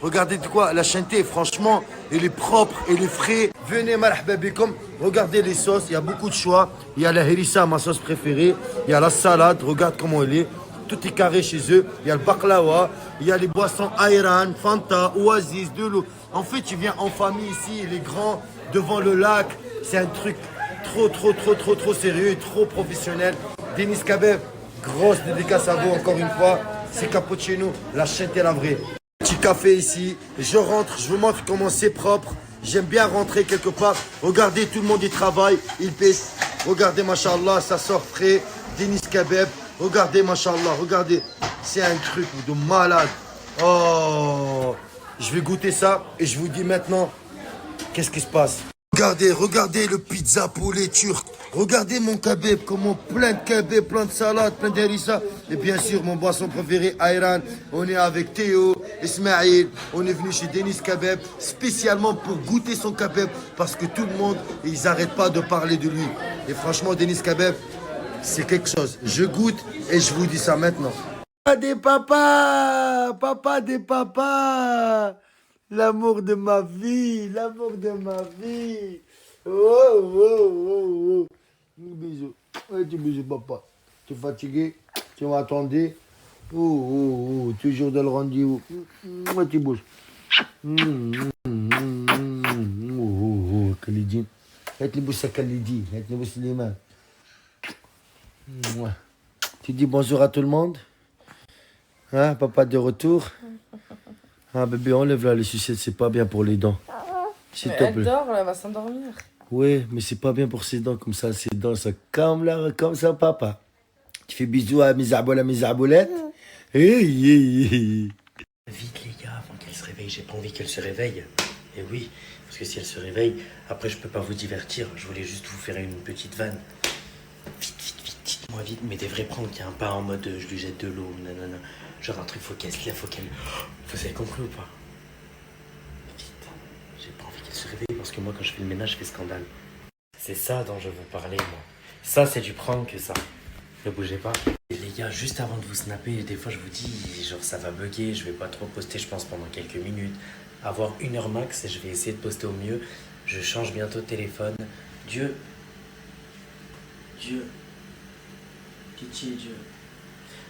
Speaker 12: Regardez de quoi la chaîneté, franchement, elle est propre, elle est frais. Venez, marhaba bikom. Regardez les sauces, il y a beaucoup de choix. Il y a la harissa, ma sauce préférée. Il y a la salade, regarde comment elle est. Tout est carré chez eux. Il y a le baklawa, il y a les boissons ayran, Fanta, Oasis, de l'eau. En fait, tu viens en famille ici, les grands, devant le lac. C'est un truc trop sérieux et trop professionnel. Denis Kabeb, grosse dédicace à vous encore une fois. C'est Cappuccino, la chaîne est la vraie. Petit café ici, je rentre, je vous montre comment c'est propre. J'aime bien rentrer quelque part. Regardez, tout le monde y travaille, il pèse. Regardez, machallah, ça sort frais. Denis Kabeb, regardez, machallah, regardez. C'est un truc de malade. Oh, je vais goûter ça et je vous dis maintenant, qu'est-ce qui se passe? Regardez le pizza poulet turc. Regardez mon kebab, comment plein de kebab, plein de salades, plein d'harissa. Et bien sûr, mon boisson préféré, ayran. On est avec Théo, Ismaël. On est venu chez Denis Kebab spécialement pour goûter son kebab parce que tout le monde, ils n'arrêtent pas de parler de lui. Et franchement, Denis Kebab, c'est quelque chose. Je goûte et je vous dis ça maintenant. Papa des papas. L'amour de ma vie, l'amour de ma vie. Oh. Bisous. Petit bisou, papa. Tu es fatigué? Tu m'attendais? Oh. Toujours dans le rendez-vous. Tu bouges. Oh. Khalidine. Tu bouges à Khalidi. Tu bouges les mains. Tu dis bonjour à tout le monde? Hein, papa de retour? Ah bébé, enlève là les sucettes, c'est pas bien pour les dents.
Speaker 11: Mais elle dort, elle va s'endormir.
Speaker 12: Oui, mais c'est pas bien pour ses dents comme ça. Ses dents, ça comme ça, papa. Tu fais bisous à mes arboulettes. Vite
Speaker 3: les gars, avant qu'elle se réveille, j'ai pas envie qu'elle se réveille. Et oui, parce que si elle se réveille, après je peux pas vous divertir. Je voulais juste vous faire une petite vanne. Vite, dites-moi vite, mais des vrais pranks, hein, pas en mode je lui jette de l'eau, nanana. Genre un truc, faut qu'elle se lève, faut qu'elle... Vous avez compris ou pas? Vite, j'ai pas envie qu'elle se réveille parce que moi quand je fais le ménage, je fais scandale. C'est ça dont je vous parlais, moi. Ça, c'est du prank, ça. Ne bougez pas. Et les gars, juste avant de vous snapper, des fois je vous dis, genre ça va bugger, je vais pas trop poster, je pense, pendant quelques minutes. Avoir 1 heure max et je vais essayer de poster au mieux. Je change bientôt de téléphone. Dieu. Pitié, Dieu.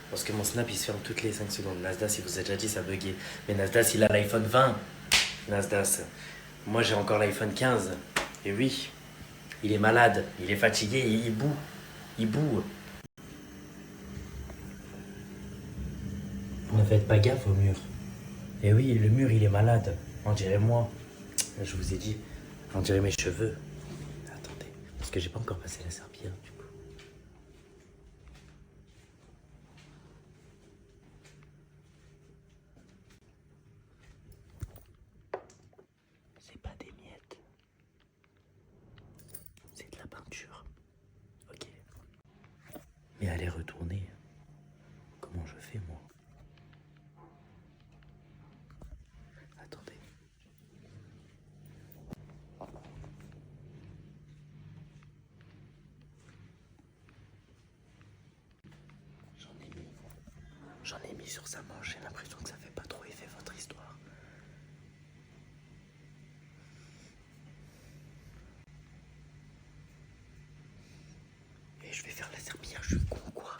Speaker 3: Parce que mon snap il se ferme toutes les 5 secondes. Nasdas, il vous a déjà dit ça buguait. Mais Nasdas il a l'iPhone 20. Nasdas. Moi j'ai encore l'iPhone 15. Et oui, il est malade, il est fatigué et il boue. Il boue. Ne faites pas gaffe au mur. Et oui, le mur il est malade. On dirait moi. Je vous ai dit. On dirait mes cheveux. Attendez. Parce que j'ai pas encore passé la serpillière du coup. C'est pas des miettes. C'est de la peinture. Ok. Mais allez retourner. Comment je fais moi? Attendez. J'en ai mis sur sa manche, j'ai l'impression que ça fait pas trop effet votre histoire. Et je vais faire la serpillière, je suis con quoi?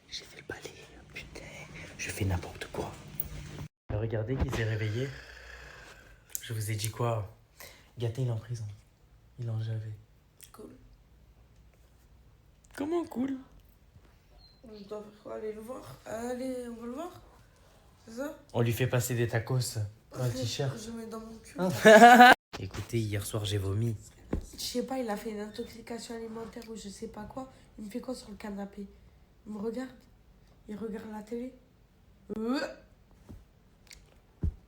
Speaker 3: J'ai fait le balai, putain, je fais n'importe quoi. Regardez qui s'est réveillé. Je vous ai dit quoi? Gâté il est en prison. Il en javait.
Speaker 11: Cool.
Speaker 3: Comment cool?
Speaker 11: Je dois faire quoi? Aller le voir? Allez, on va le voir? C'est ça?
Speaker 3: On lui fait passer des tacos dans un t-shirt.
Speaker 11: Je mets dans mon cul.
Speaker 3: Écoutez, hier soir j'ai vomi.
Speaker 11: Je sais pas, il a fait une intoxication alimentaire ou je sais pas quoi. Il me fait quoi sur le canapé? Il me regarde. Il regarde la télé.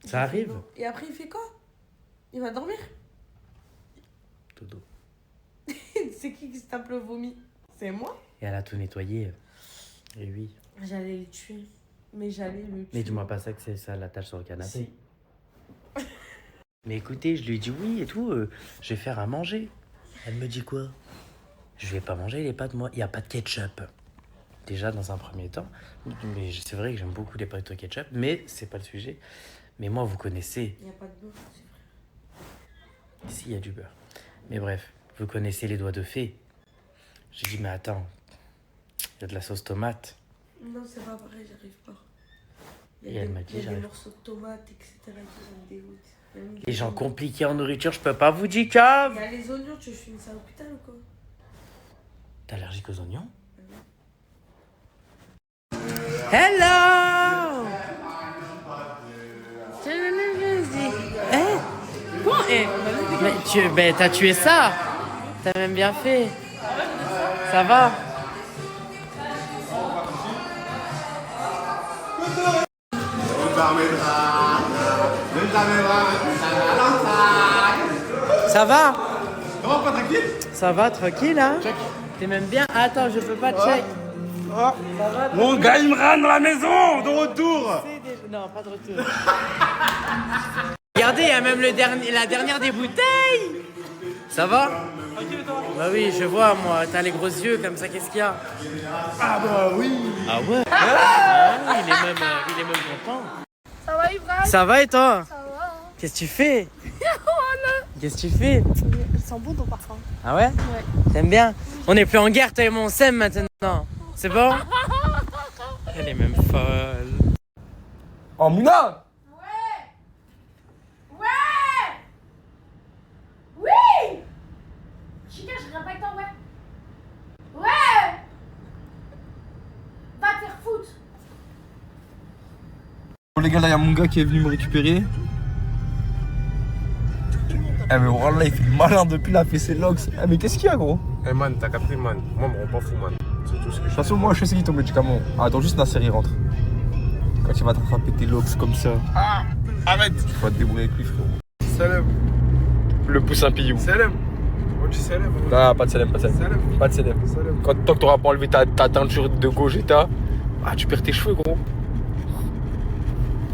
Speaker 3: Ça arrive?
Speaker 11: Et après, il fait quoi? Il va dormir?
Speaker 3: Dodo.
Speaker 11: C'est qui se tape le vomi? C'est moi?
Speaker 3: Et elle a tout nettoyé. Et oui.
Speaker 11: J'allais le tuer. Mais j'allais le tuer.
Speaker 3: Mais dis-moi pas ça que c'est ça la tâche sur le canapé. Mais écoutez, je lui ai dit oui et tout, je vais faire à manger. Elle me dit quoi? Je vais pas manger les pâtes, moi. Il n'y a pas de ketchup. Déjà, dans un premier temps. Mais c'est vrai que j'aime beaucoup les pâtes au ketchup, mais c'est pas le sujet. Mais moi, vous connaissez.
Speaker 11: Il n'y a pas de beurre, c'est vrai.
Speaker 3: Ici, il y a du beurre. Mais bref, vous connaissez les doigts de fée. J'ai dit, mais attends, il y a de la sauce tomate.
Speaker 11: Non, c'est pas vrai, j'arrive pas.
Speaker 3: Et elle m'a dit,
Speaker 11: il y a des
Speaker 3: j'arrive.
Speaker 11: morceaux de tomates, etc. qui me dégoûtent. Même
Speaker 3: Les gens
Speaker 11: oignons.
Speaker 3: compliqués en nourriture, je peux pas vous dire cave.
Speaker 11: Il y a les oignons, tu finis ça à l'hôpital ou quoi?
Speaker 3: T'es allergique aux oignons? Hello!
Speaker 11: Quoi?
Speaker 3: Mais t'as tué ça? T'as même bien fait. Ça va? Ça va?
Speaker 9: Comment pas tranquille?
Speaker 3: Ça va, tranquille, hein? T'es même bien? Attends, je peux pas check. Ça va?
Speaker 10: Mon gars Imran dans la maison, de retour.
Speaker 3: Non, pas de retour. Regardez, il y a même la dernière des bouteilles. Ça va? Bah oui, je vois, moi. T'as les gros yeux comme ça, qu'est-ce qu'il y a?
Speaker 9: Ah bah oui.
Speaker 3: Ah ouais? Ah, il est même content.
Speaker 11: Ça va, Ibrahim?
Speaker 3: Ça va et toi?
Speaker 11: Ça va.
Speaker 3: Qu'est-ce que tu fais? Qu'est-ce que tu fais?
Speaker 11: Il sent bon ton parfum.
Speaker 3: Ah ouais?
Speaker 11: Ouais.
Speaker 3: T'aimes bien? On est plus en guerre, toi et moi, on s'aime maintenant. C'est bon? Elle est même folle.
Speaker 1: Oh, Mouna!
Speaker 11: Oui! Chica, je reviens pas avec toi, ouais. Ouais! Va te faire foutre.
Speaker 1: Bon, les gars, là, il y a mon gars qui est venu me récupérer. Eh, mais voilà, il fait le malin depuis, il a fait ses logs. Eh, mais qu'est-ce qu'il y a, gros?
Speaker 10: Eh man, t'as capté man. Moi, me rends pas fou man. C'est tout ce que
Speaker 1: De toute façon, moi, je sais qui ton médicament. Ah, attends, juste Nasser, il rentre. Quand il va t'attraper tes logs comme ça.
Speaker 10: Ah, arrête.
Speaker 1: Tu vas te débrouiller avec lui, frérot.
Speaker 10: Salam.
Speaker 1: Le poussin pillou.
Speaker 10: Salam. On dit salam.
Speaker 1: Non, pas de salam, pas de salam.
Speaker 10: Salam.
Speaker 1: Pas de salam. Tant que t'auras pas enlevé ta teinture de Gogeta, ah, tu perds tes cheveux, gros.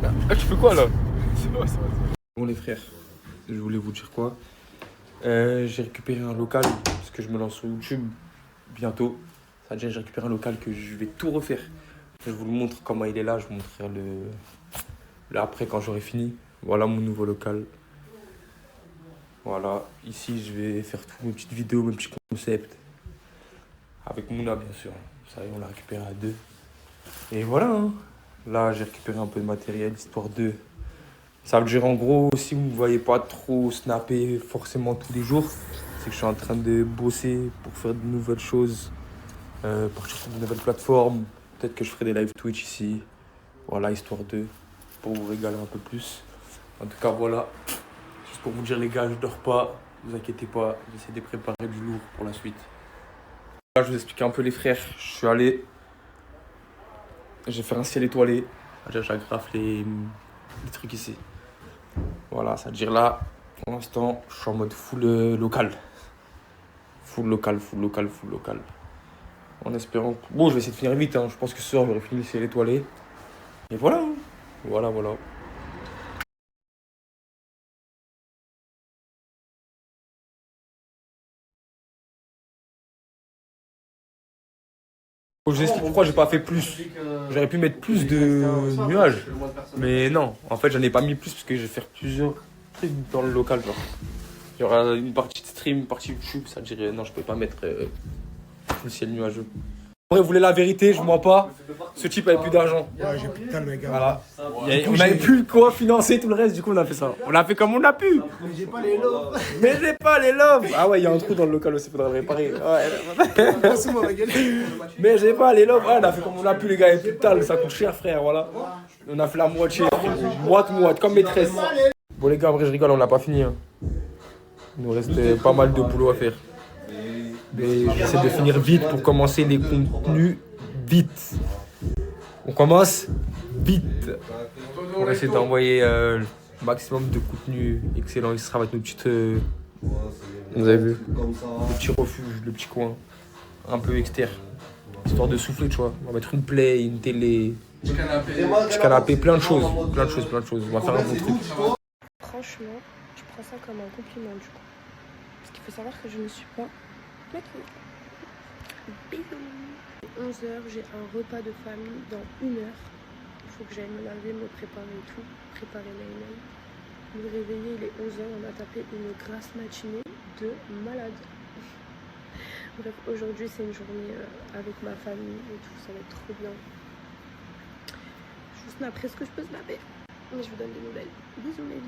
Speaker 1: Ah, tu fais quoi, là?
Speaker 10: C'est vrai.
Speaker 1: Bon, les frères, je voulais vous dire quoi. J'ai récupéré un local, parce que je me lance sur YouTube bientôt. C'est-à-dire j'ai récupéré un local que je vais tout refaire. Je vous le montre comment il est là, je vous montrerai le après quand j'aurai fini. Voilà mon nouveau local. Voilà, ici je vais faire toutes mes petites vidéos, mes petits concepts. Avec Mouna bien sûr. Ça y est, on l'a récupéré à deux. Et voilà, hein. Là j'ai récupéré un peu de matériel, histoire de... Ça veut dire en gros, si vous ne me voyez pas trop snapper forcément tous les jours, c'est que je suis en train de bosser pour faire de nouvelles choses, partir sur de nouvelles plateformes. Peut-être que je ferai des live Twitch ici. Voilà, histoire de... pour vous régaler un peu plus. En tout cas, voilà. Juste pour vous dire les gars, je dors pas. Ne vous inquiétez pas, j'essaie de préparer du lourd pour la suite. Là, je vous explique un peu les frères. Je suis allé... J'ai fait un ciel étoilé. J'agrafe les trucs ici. Voilà, ça veut dire là, pour l'instant, je suis en mode full local. Full local. En espérant que... Bon, je vais essayer de finir vite, hein. Je pense que ce soir, j'aurai fini le ciel étoilé. Et voilà. Voilà. Je vous explique pourquoi j'ai pas fait plus. J'aurais pu mettre plus de nuages. Mais non, en fait, j'en ai pas mis plus parce que je vais faire plusieurs trucs dans le local. Genre. Il y aura une partie de stream, une partie YouTube. Ça dirait non, je peux pas mettre le ciel nuageux. Après, vous voulez la vérité, je mens pas. Ce type avait plus d'argent.
Speaker 6: Ouais, j'ai plus de calme, les gars.
Speaker 1: Voilà. On n'avait plus quoi financer tout le reste, du coup, on a fait ça. On l'a fait comme on a pu.
Speaker 6: Mais j'ai pas les lots.
Speaker 1: Mais j'ai pas les lobes. Ah ouais, il y a un trou dans le local aussi, faudra le réparer. Ouais. Mais j'ai pas les lobes. Ouais, on a fait comme on a pu, les gars. Et putain, ça coûte cher, frère. Voilà. On a fait la moitié. Moite, comme maîtresse. Bon, les gars, après, je rigole, on n'a pas fini. Hein. Il nous reste pas mal de boulot à faire. Mais j'essaie de finir vite pour commencer les contenus vite. On commence vite. On va essayer d'envoyer le maximum de contenu excellent. Il sera avec nos petites... vous avez vu, le petit refuge, le petit coin. Un peu externe. Histoire de souffler, tu vois. On va mettre une play, une télé, petit canapé, plein de choses. On va faire un bon truc.
Speaker 11: Franchement, je prends ça comme un compliment du coup. Parce qu'il faut savoir que je ne suis pas maquillée. Bisous. 11h, j'ai un repas de famille dans 1 heure. faut que j'aille me laver, me préparer et tout, préparer Naïnaï. Me réveiller, il est 11h, on a tapé une grasse matinée de malade. Bref, aujourd'hui c'est une journée avec ma famille et tout, ça va être trop bien. Je snap après ce que je peux snapper, mais je vous donne des nouvelles. Bisous mes vies.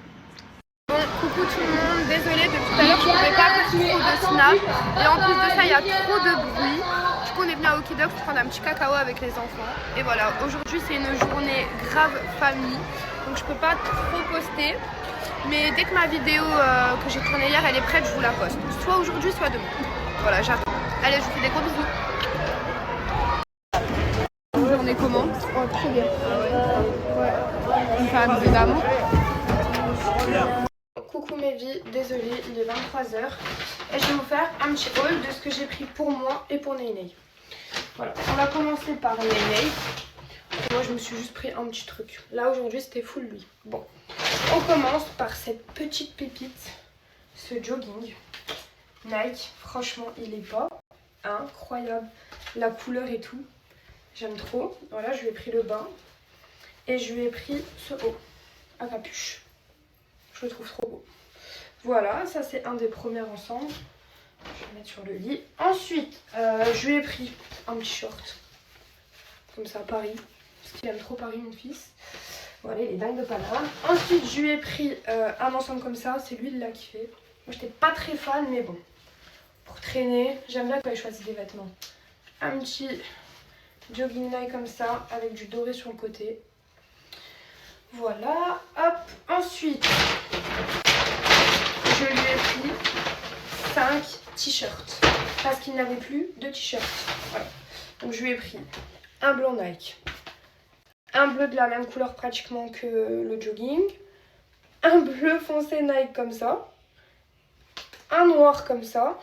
Speaker 11: Bon, coucou tout le monde, désolée depuis tout à l'heure je ne pouvais pas faire trop de snap. Et en plus de ça il y a trop de bruit. Du coup on est venu à Okidoc pour prendre un petit cacao avec les enfants. Et voilà, aujourd'hui c'est une journée grave famille, donc je peux pas trop poster. Mais dès que ma vidéo que j'ai tournée hier elle est prête, je vous la poste. Soit aujourd'hui, soit demain. Voilà, j'attends. Allez, je vous fais des gros bisous. Journée comment? Oh, trop bien. Ouais. Une femme de d'amour. Coucou mes vies, désolée, il est 23h. Et je vais vous faire un petit haul de ce que j'ai pris pour moi et pour Naïnaï. Voilà, on va commencer par Naïnaï. Moi je me suis juste pris un petit truc. Là aujourd'hui c'était full lui. Bon, on commence par cette petite pépite, ce jogging Nike. Franchement il est pas incroyable, la couleur et tout, j'aime trop. Voilà, je lui ai pris le bas et je lui ai pris ce haut à capuche. Je le trouve trop beau. Voilà, ça c'est un des premiers ensembles. Je vais le mettre sur le lit. Ensuite je lui ai pris un petit short comme ça à Paris, parce qu'il aime trop Paris mon fils. Voilà, il est dingue de Paname. Ensuite je lui ai pris un ensemble comme ça, c'est lui il l'a kiffé. Moi j'étais pas très fan mais bon, pour traîner, j'aime bien quand il choisit des vêtements. Un petit jogging Nike comme ça, avec du doré sur le côté. Voilà, hop. Ensuite, je lui ai pris 5 t-shirts, parce qu'il n'avait plus de t-shirts. Voilà. Donc je lui ai pris un blanc Nike, un bleu de la même couleur pratiquement que le jogging, un bleu foncé Nike comme ça, un noir comme ça,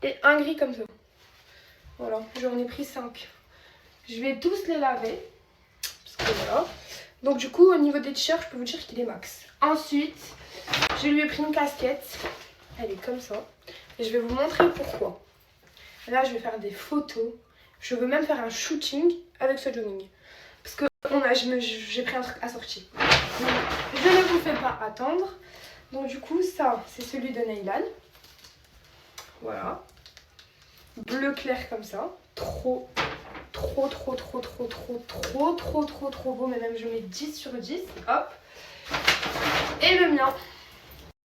Speaker 11: et un gris comme ça. Voilà, j'en ai pris 5. Je vais tous les laver. Parce que voilà. Donc du coup, au niveau des t-shirts, je peux vous dire qu'il est max. Ensuite, je lui ai pris une casquette. Elle est comme ça. Et je vais vous montrer pourquoi. Là, je vais faire des photos. Je veux même faire un shooting avec ce jogging. Parce que j'ai pris un truc assorti. Donc, je ne vous fais pas attendre. Donc du coup, ça, c'est celui de Naylan. Voilà. Bleu clair comme ça. Trop beau. Mais même je mets 10 sur 10. Hop. Et le mien.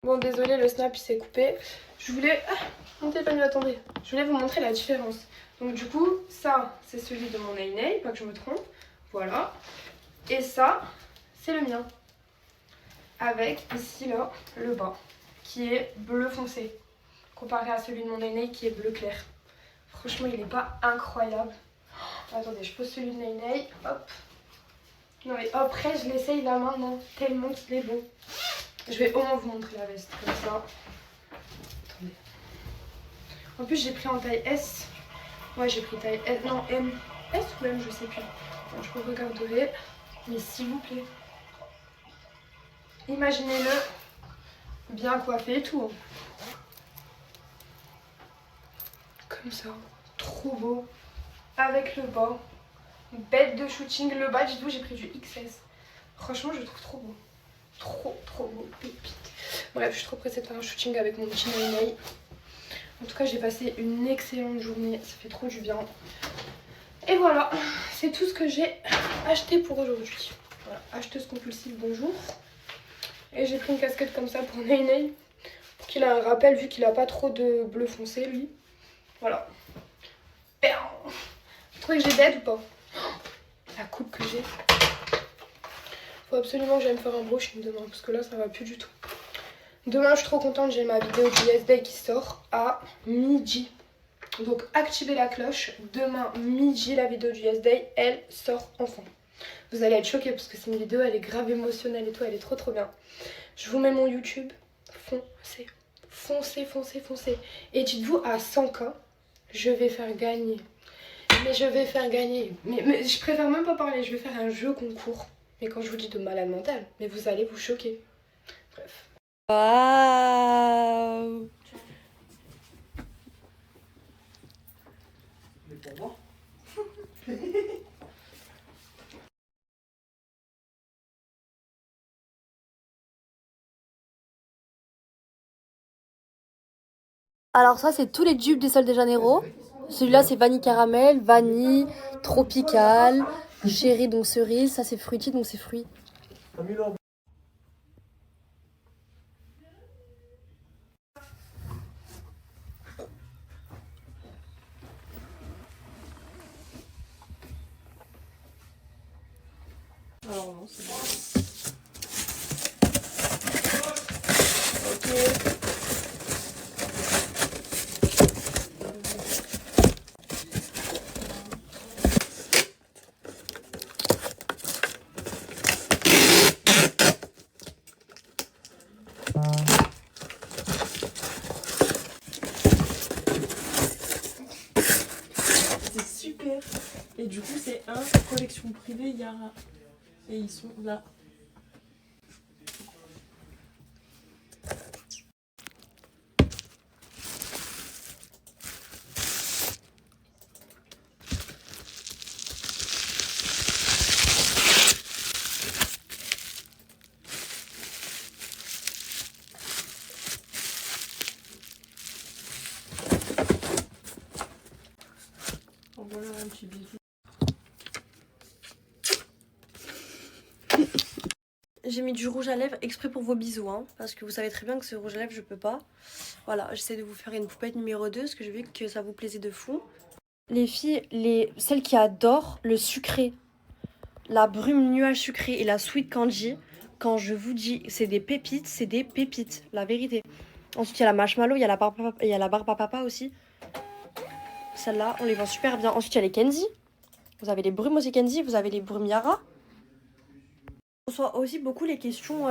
Speaker 11: Bon, désolé, le snap il s'est coupé. Je voulais... mon téléphone, attendez. Je voulais vous montrer la différence. Donc du coup, ça, c'est celui de mon Naïnaï, pas que je me trompe. Voilà. Et ça, c'est le mien. Avec ici, là, le bas, qui est bleu foncé. Comparé à celui de mon Naïnaï qui est bleu clair. Franchement, il n'est pas incroyable. Oh, attendez, je pose celui de Naïnaï. Hop. Non mais après, je l'essaye là maintenant. Tellement qu'il est beau. Je vais au moins vous montrer la veste comme ça. Attendez. En plus, j'ai pris en taille S. Ouais, j'ai pris taille S. Non, M. S ou M, je sais plus. Donc, je vous regarderai. Mais s'il vous plaît. Imaginez-le bien coiffé et tout. Comme ça. Trop beau. Avec le bas. Bête de shooting. Le bas, dites-vous, j'ai pris du XS. Franchement, je le trouve trop beau. Trop beau. Pépite. Bref, je suis trop pressée de faire un shooting avec mon petit Naïnaï. En tout cas, j'ai passé une excellente journée. Ça fait trop du bien. Et voilà. C'est tout ce que j'ai acheté pour aujourd'hui. Voilà. Acheteuse compulsive, bonjour. Et j'ai pris une casquette comme ça pour Naïnaï. Pour qu'il ait un rappel, vu qu'il a pas trop de bleu foncé, lui. Voilà. Vous trouvez que j'ai d'aide ou pas? La coupe que j'ai. Faut absolument que j'aille me faire un brushing demain, parce que là ça va plus du tout. Demain je suis trop contente, j'ai ma vidéo du Yes Day qui sort à midi. Donc activez la cloche, demain midi la vidéo du Yes Day, elle sort enfin. Vous allez être choqués parce que c'est une vidéo, elle est grave émotionnelle et tout, elle est trop bien. Je vous mets mon YouTube, foncez. Et dites-vous à 100K, je vais faire gagner. Mais je vais faire gagner. Mais je préfère même pas parler, je vais faire un jeu concours. Mais quand je vous dis de malade mental, mais vous allez vous choquer. Bref. Waouh.
Speaker 3: Mais pour moi
Speaker 11: Alors ça, c'est tous les dupes des Sol de Janeiro. Celui-là, c'est vanille caramel, vanille, tropical, chéri, donc cerise. Ça, c'est fruity, donc c'est fruits. Alors non, c'est bon. Ok. C'est super. Et du coup, c'est un collection privée Yara. Et ils sont là. Voilà un petit bisou. J'ai mis du rouge à lèvres exprès pour vos bisous, hein, parce que vous savez très bien que ce rouge à lèvres je peux pas. Voilà, j'essaie de vous faire une poupette numéro 2 parce que j'ai vu que ça vous plaisait de fou. Les filles, celles qui adorent le sucré, la brume nuage sucré et la sweet candy, quand je vous dis c'est des pépites, la vérité. Ensuite il y a la marshmallow, il y a la barbe à papa aussi. Celles-là, on les vend super bien. Ensuite il y a les candy. Vous avez les brumes aussi candy, vous avez les brumes Yara. On reçoit aussi beaucoup les questions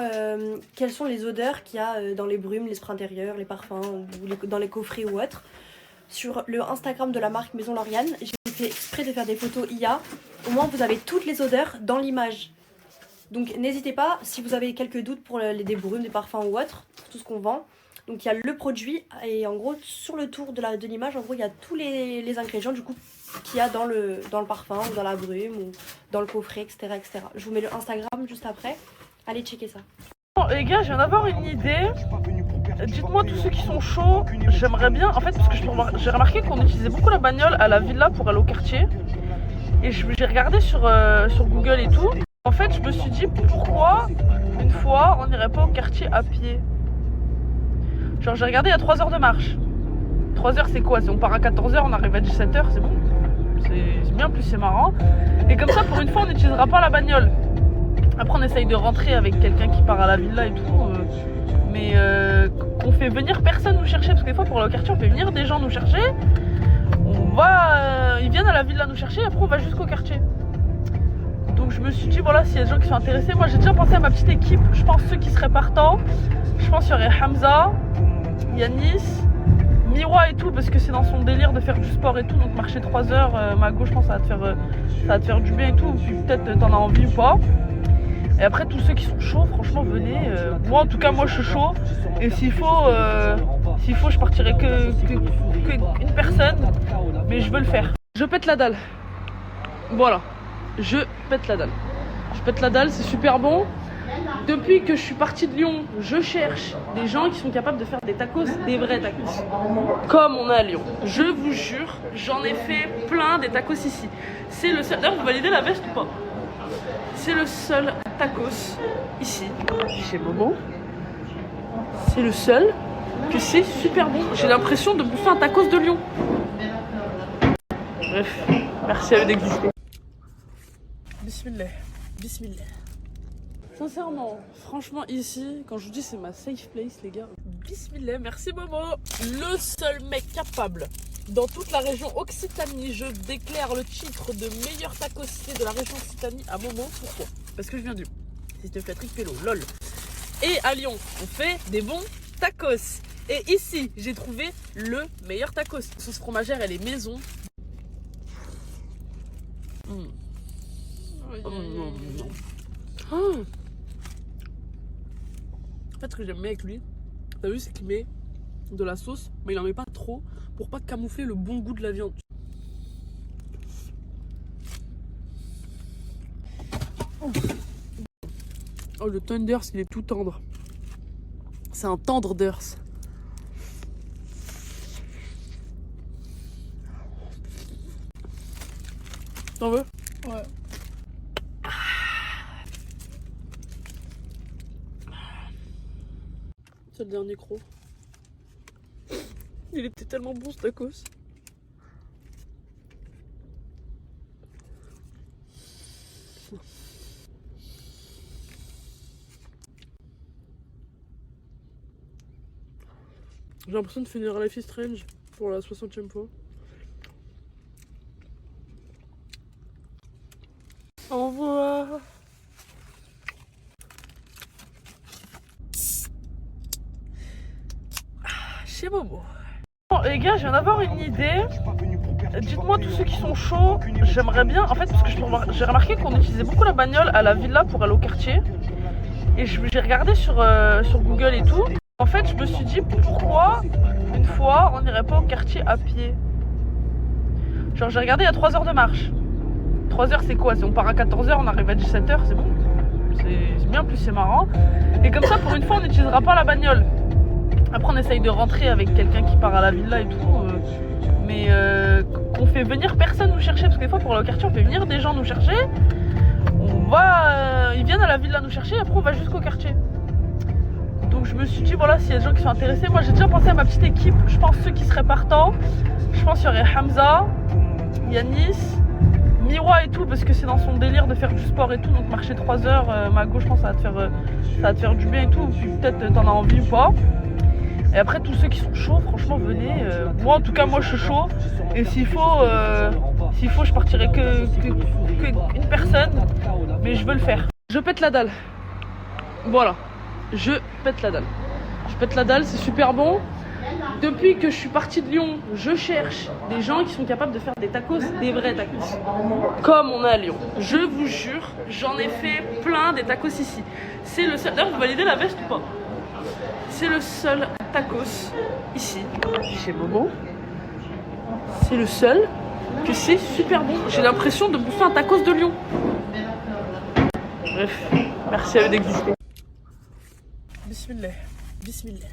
Speaker 11: quelles sont les odeurs qu'il y a dans les brumes, les sprays intérieurs, les parfums, ou dans les coffrets ou autres. Sur le Instagram de la marque Maison Lauriane, j'ai fait exprès de faire des photos IA. Au moins vous avez toutes les odeurs dans l'image. Donc n'hésitez pas, si vous avez quelques doutes pour des brumes, des parfums ou autres, pour tout ce qu'on vend. Donc il y a le produit et en gros sur le tour de l'image, en gros il y a tous les ingrédients du coup qu'il y a dans le parfum ou dans la brume ou dans le coffret, etc., etc. Je vous mets le Instagram juste après. Allez checker ça.
Speaker 7: Bon, les gars, je viens d'avoir une idée. Dites-moi tous ceux qui sont chauds. J'aimerais bien, en fait, parce que j'ai remarqué qu'on utilisait beaucoup la bagnole à la villa pour aller au quartier. Et j'ai regardé sur Google et tout. En fait, je me suis dit pourquoi une fois on n'irait pas au quartier à pied. Genre j'ai regardé, il y a 3 heures de marche. 3 heures c'est quoi? Si on part à 14 h, on arrive à 17 h, c'est bon. C'est bien, plus c'est marrant. Et comme ça, pour une fois, on n'utilisera pas la bagnole. Après, on essaye de rentrer avec quelqu'un qui part à la villa et tout. Mais qu'on fait venir personne nous chercher. Parce que des fois, pour le quartier, on fait venir des gens nous chercher. Ils viennent à la villa nous chercher et après, on va jusqu'au quartier. Donc je me suis dit, voilà, s'il y a des gens qui sont intéressés. Moi, j'ai déjà pensé à ma petite équipe. Je pense ceux qui seraient partants. Je pense qu'il y aurait Hamza, Yanis, Miwa et tout, parce que c'est dans son délire de faire du sport et tout. Donc marcher 3 heures, ma gauche, je pense que ça va te faire du bien et tout. Puis peut-être t'en as envie ou pas. Et après, tous ceux qui sont chauds, franchement, venez. Moi, en tout cas, moi, je suis chaud. Et s'il faut, je partirai que une personne. Mais je veux le faire. Je pète la dalle. Voilà. Je pète la dalle. Je pète la dalle, c'est super bon. Depuis que je suis partie de Lyon, je cherche des gens qui sont capables de faire des tacos, des vrais tacos. Comme on a à Lyon. Je vous jure, j'en ai fait plein des tacos ici. C'est le seul. D'ailleurs, vous validez la veste ou pas? C'est le seul tacos ici, chez Momo. C'est le seul que c'est super bon. J'ai l'impression de bouffer un tacos de Lyon. Bref, merci à eux d'exister. Bismillah, bismillah. Sincèrement, franchement ici, quand je vous dis c'est ma safe place les gars, bismillah, merci Momo. Le seul mec capable dans toute la région Occitanie, je déclare le titre de meilleur tacosier de la région Occitanie à Momo. Pourquoi? Parce que je viens du s'il te plaît Tricpello, lol. Et à Lyon, on fait des bons tacos. Et ici, j'ai trouvé le meilleur tacos. La sauce fromagère, elle est maison. En fait, ce que j'aime bien avec lui, t'as vu, c'est qu'il met de la sauce, mais il en met pas trop pour pas camoufler le bon goût de la viande. Oh, le Thunders, il est tout tendre. C'est un tendre Ders. T'en veux? Ouais. C'est le dernier croc. Il était tellement bon ce tacos. J'ai l'impression de finir Life is Strange pour la 60e fois. Au revoir. Chez Bobo. Bon, les gars, je viens d'avoir une idée. Dites-moi tous ceux qui sont chauds. J'aimerais bien, en fait, parce que j'ai remarqué qu'on utilisait beaucoup la bagnole à la villa pour aller au quartier. Et j'ai regardé sur Google et tout. En fait, je me suis dit pourquoi une fois on n'irait pas au quartier à pied. Genre, j'ai regardé, il y a 3 heures de marche. 3 heures, c'est quoi? On part à 14 h, on arrive à 17 h, c'est bon. C'est bien, plus c'est marrant. Et comme ça, pour une fois, on n'utilisera pas la bagnole. Après, on essaye de rentrer avec quelqu'un qui part à la villa et tout. Mais qu'on fait venir personne nous chercher. Parce que des fois, pour aller au quartier, on fait venir des gens nous chercher. Ils viennent à la villa nous chercher et après, on va jusqu'au quartier. Donc je me suis dit, voilà, s'il y a des gens qui sont intéressés, moi j'ai déjà pensé à ma petite équipe, je pense ceux qui seraient partants. Je pense qu'il y aurait Hamza, Yanis, Miwa et tout, parce que c'est dans son délire de faire du sport et tout, donc marcher 3 heures, Mago, je pense que ça va te faire du bien et tout, puis peut-être t'en as envie ou pas. Et après tous ceux qui sont chauds, franchement venez, moi en tout cas moi je suis chaud, et s'il faut je partirai que une personne, mais je veux le faire. Je pète la dalle, voilà. Je pète la dalle. Je pète la dalle, c'est super bon. Depuis que je suis partie de Lyon, je cherche des gens qui sont capables de faire des tacos, des vrais tacos. Comme on a à Lyon. Je vous jure, j'en ai fait plein des tacos ici. C'est le seul. D'ailleurs, vous validez la veste ou pas? C'est le seul tacos ici, chez Momo. C'est le seul que c'est super bon. J'ai l'impression de bouffer un tacos de Lyon. Bref, merci à eux d'exister. Bismillah, bismillah.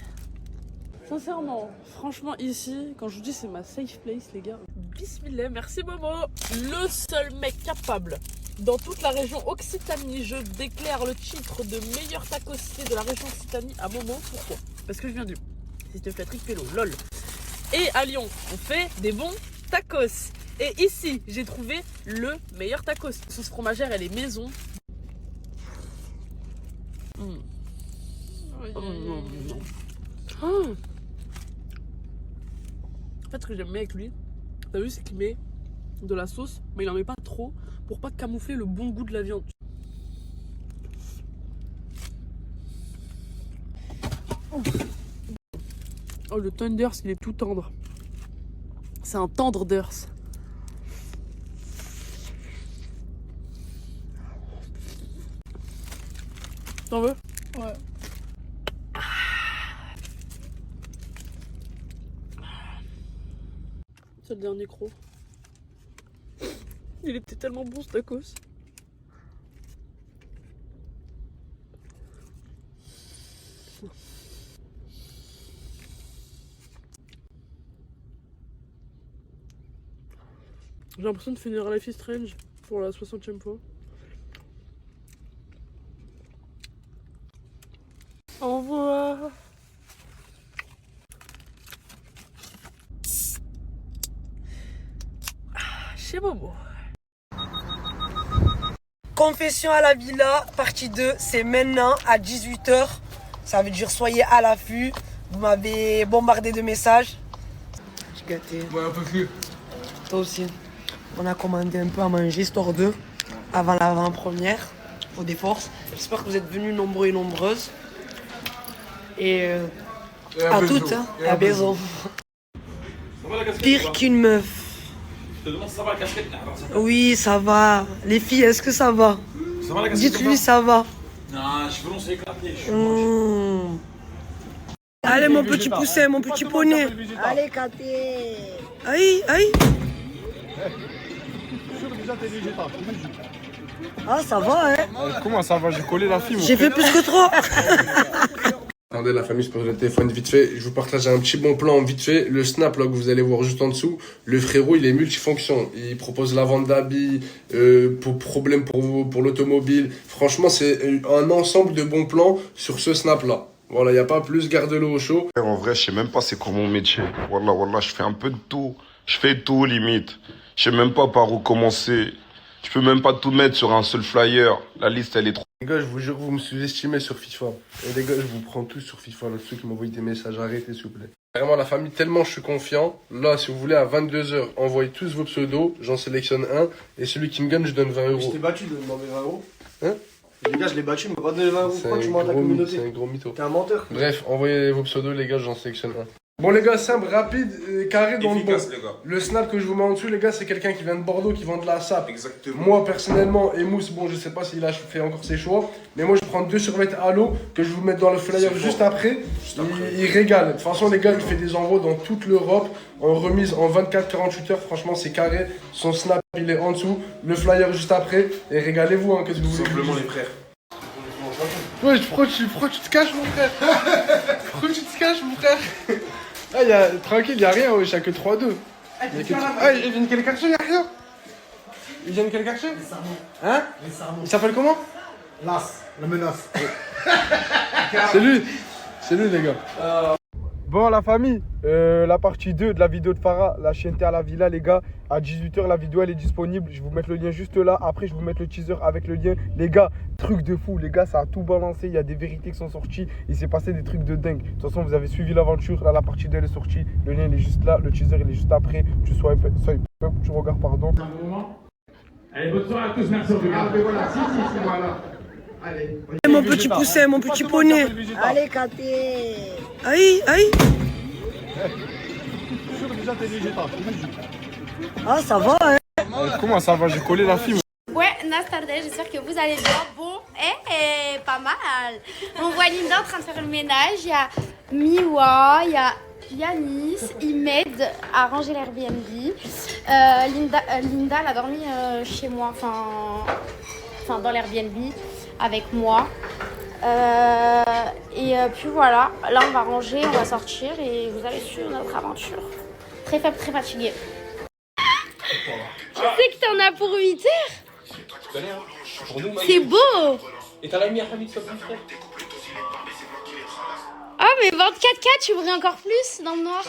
Speaker 7: Sincèrement, franchement ici, quand je vous dis c'est ma safe place les gars, bismillah, merci Momo. Le seul mec capable dans toute la région Occitanie, je déclare le titre de meilleur tacosier de la région Occitanie à Momo. Pourquoi? Parce que je viens du s'il te plaît, Tricpello, lol. Et à Lyon, on fait des bons tacos. Et ici, j'ai trouvé le meilleur tacos. Sauce fromagère, elle est maison. En fait, ce que j'aime bien avec lui, t'as vu, c'est qu'il met de la sauce, mais il en met pas trop pour pas camoufler le bon goût de la viande. Oh, le Thunders, il est tout tendre. C'est un tenderders. T'en veux? Ouais. C'est le dernier croc. Il était tellement bon ce tacos. J'ai l'impression de finir Life is Strange pour la 60e fois. Au revoir. Chez Bobo.
Speaker 13: Confession à la villa, partie 2, c'est maintenant à 18 h. Ça veut dire soyez à l'affût. Vous m'avez bombardé de messages. J'ai gâté.
Speaker 8: Ouais, un peu plus.
Speaker 13: Toi aussi. On a commandé un peu à manger, histoire d'eux, avant l'avant-première, au Déforce. J'espère que vous êtes venus nombreux et nombreuses. Et à toutes, hein, et à Bézon. Pire qu'une meuf.
Speaker 10: Je te demande si ça va la casquette.
Speaker 13: Oui, ça va. Les filles, est-ce que ça va?
Speaker 10: Ça va la casquette?
Speaker 13: Dites-lui, ça va.
Speaker 10: Non, je veux lancer éclater.
Speaker 13: Allez, mon petit poussin, mon petit poney.
Speaker 14: Allez, Katé.
Speaker 13: Aïe, aïe.
Speaker 14: Ah, ça va, hein?
Speaker 8: Comment ça va? J'ai collé la fille.
Speaker 13: J'ai fait plus que 3.
Speaker 8: Attendez, la famille se pose le téléphone vite fait. Je vous partage un petit bon plan vite fait. Le snap là que vous allez voir juste en dessous, le frérot il est multifonction. Il propose la vente d'habits, pour problème pour l'automobile. Franchement, c'est un ensemble de bons plans sur ce snap là. Voilà, il n'y a pas plus, garde-le au chaud.
Speaker 4: En vrai, je sais même pas c'est quoi mon métier. Wallah, je fais un peu de tout. Je fais tout limite. Je sais même pas par où commencer. Je peux même pas tout mettre sur un seul flyer. La liste, elle est trop...
Speaker 8: Les gars, je vous jure, vous me sous-estimez sur FIFA. Et les gars, je vous prends tous sur FIFA. Là, ceux qui m'envoient des messages, arrêtez s'il vous plaît. Vraiment, la famille, tellement je suis confiant. Là, si vous voulez, à 22h, envoyez tous vos pseudos. J'en sélectionne un. Et celui qui me gagne, je donne 20 euros.
Speaker 15: Je t'ai battu de demander 20 euros.
Speaker 8: Hein?
Speaker 15: Les gars, je l'ai battu, il m'a pas donné 20 euros. Pourquoi tu mens à ta
Speaker 8: C'est
Speaker 15: communauté?
Speaker 8: un gros mytho.
Speaker 15: T'es un menteur.
Speaker 8: Bref, envoyez vos pseudos, les gars, j'en sélectionne un. Bon les gars, simple, rapide, carré dans
Speaker 10: Efficace,
Speaker 8: le bon.
Speaker 10: les gars.
Speaker 8: Le snap que je vous mets en dessous, les gars, c'est quelqu'un qui vient de Bordeaux, qui vend de la sape.
Speaker 10: Exactement.
Speaker 8: Moi, personnellement, et Mousse, bon, je sais pas s'il a fait encore ses choix, mais moi, je prends 2 survêtements à l'eau que je vous mets dans le flyer juste après. Il régale. De toute façon, les gars, il fait des envois dans toute l'Europe, en remise en 24-48 heures. Franchement, c'est carré. Son snap, il est en dessous. Le flyer juste après. Et régalez-vous, hein, qu'est-ce que vous voulez.
Speaker 10: Simplement les frères.
Speaker 8: Ouais, pourquoi tu te caches, mon frère? Pourquoi tu te caches, mon frère? Ah, tranquille, y'a rien, wesh, y'a que 3-2. Il vient de quel quartier, y'a rien? Il vient de quel quartier? Hein? Il s'appelle comment?
Speaker 6: Las, la menace.
Speaker 8: C'est lui, les gars. Bon, la famille, la partie 2 de la vidéo de Farah, la chienneté à la villa, les gars. À 18h, la vidéo elle est disponible. Je vais vous mettre le lien juste là. Après, je vais vous mettre le teaser avec le lien. Les gars, truc de fou. Les gars, ça a tout balancé. Il y a des vérités qui sont sorties. Il s'est passé des trucs de dingue. De toute façon, vous avez suivi l'aventure. Là, la partie 2 elle est sortie. Le lien il est juste là. Le teaser il est juste après. Tu regardes, pardon.
Speaker 16: Allez, bonne soirée à tous. Merci en tout cas.
Speaker 6: Voilà, si, voilà. Allez.
Speaker 13: Mon petit poussin, mon petit poney.
Speaker 14: Allez, Katé.
Speaker 13: Aïe, aïe.
Speaker 14: Ah, ça va, hein?
Speaker 8: Comment ça va? J'ai collé la fille.
Speaker 17: Ouais, Nastarde, j'espère que vous allez bien. Bon, pas mal. On voit Linda en train de faire le ménage. Il y a Miwa, il y a Yanis. Ils m'aident à ranger l'Airbnb. Linda, elle a dormi chez moi, enfin dans l'Airbnb avec moi. Puis voilà, là on va ranger, on va sortir et vous allez suivre notre aventure. Très faible, très fatiguée. Tu sais que t'en as pour 8 heures? C'est beau!
Speaker 3: Et t'as la meilleure famille de ce frère?
Speaker 17: Ah mais 24K, tu brilles encore plus dans le noir.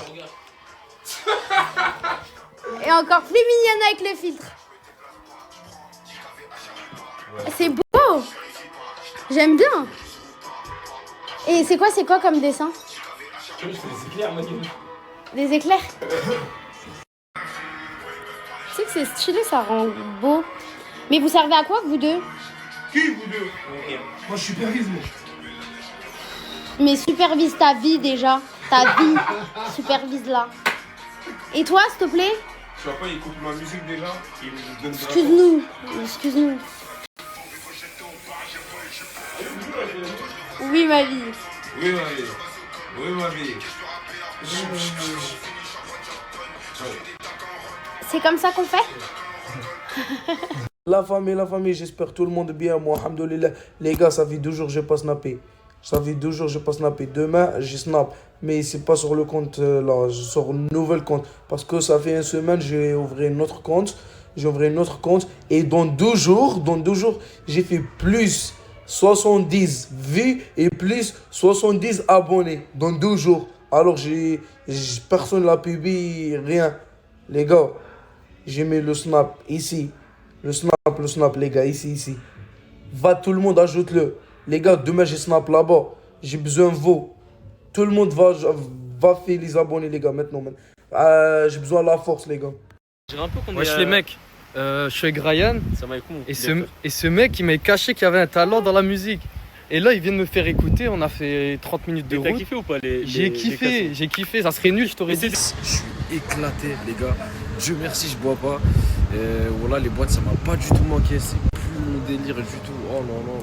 Speaker 17: Et encore plus mignonne avec le filtre. C'est beau! J'aime bien! Et c'est quoi comme dessin?
Speaker 3: C'est des éclairs, moi,
Speaker 17: Des éclairs? Tu sais que c'est stylé, ça rend beau. Mais vous servez à quoi, vous deux?
Speaker 6: Qui, vous deux? Moi, je supervise, moi.
Speaker 17: Mais supervise ta vie déjà. Ta vie. Supervise-la. Et toi, s'il te plaît?
Speaker 10: Tu vois pas, il coupe ma musique déjà. Il me donne
Speaker 17: Excuse-nous. Excuse-nous. Oui, ma vie.
Speaker 10: Oui, ma vie. Oui, ma vie.
Speaker 17: C'est comme ça qu'on fait?
Speaker 15: La famille, j'espère tout le monde bien. Moi, alhamdoulilah. Les gars, ça fait 2 jours que j'ai pas snappé. Demain, j'ai snap. Mais c'est pas sur le compte là. Je sors un nouvel compte. Parce que ça fait 1 semaine, j'ai ouvert un autre compte. Et dans 2 jours, j'ai fait plus 70 vues et plus 70 abonnés. Dans 2 jours. Alors, personne l'a publié, rien. Les gars, j'ai mis le snap ici. Le snap, les gars, ici. Va, tout le monde, ajoute-le. Les gars, demain, j'ai snap là-bas. J'ai besoin de vous. Tout le monde va faire les abonnés, les gars, maintenant. J'ai besoin de la force, les gars.
Speaker 18: Wesh les mecs, je suis avec Ryan. Et ce mec, il m'a caché qu'il y avait un talent dans la musique. Et là, il vient de me faire écouter. On a fait 30 minutes de route.
Speaker 10: T'as kiffé ou pas
Speaker 18: J'ai kiffé. Ça serait nul, je t'aurais dit.
Speaker 19: Je suis éclaté, les gars. Dieu merci, je bois pas. Voilà, les boîtes, ça m'a pas du tout manqué. C'est plus mon délire du tout. Oh non.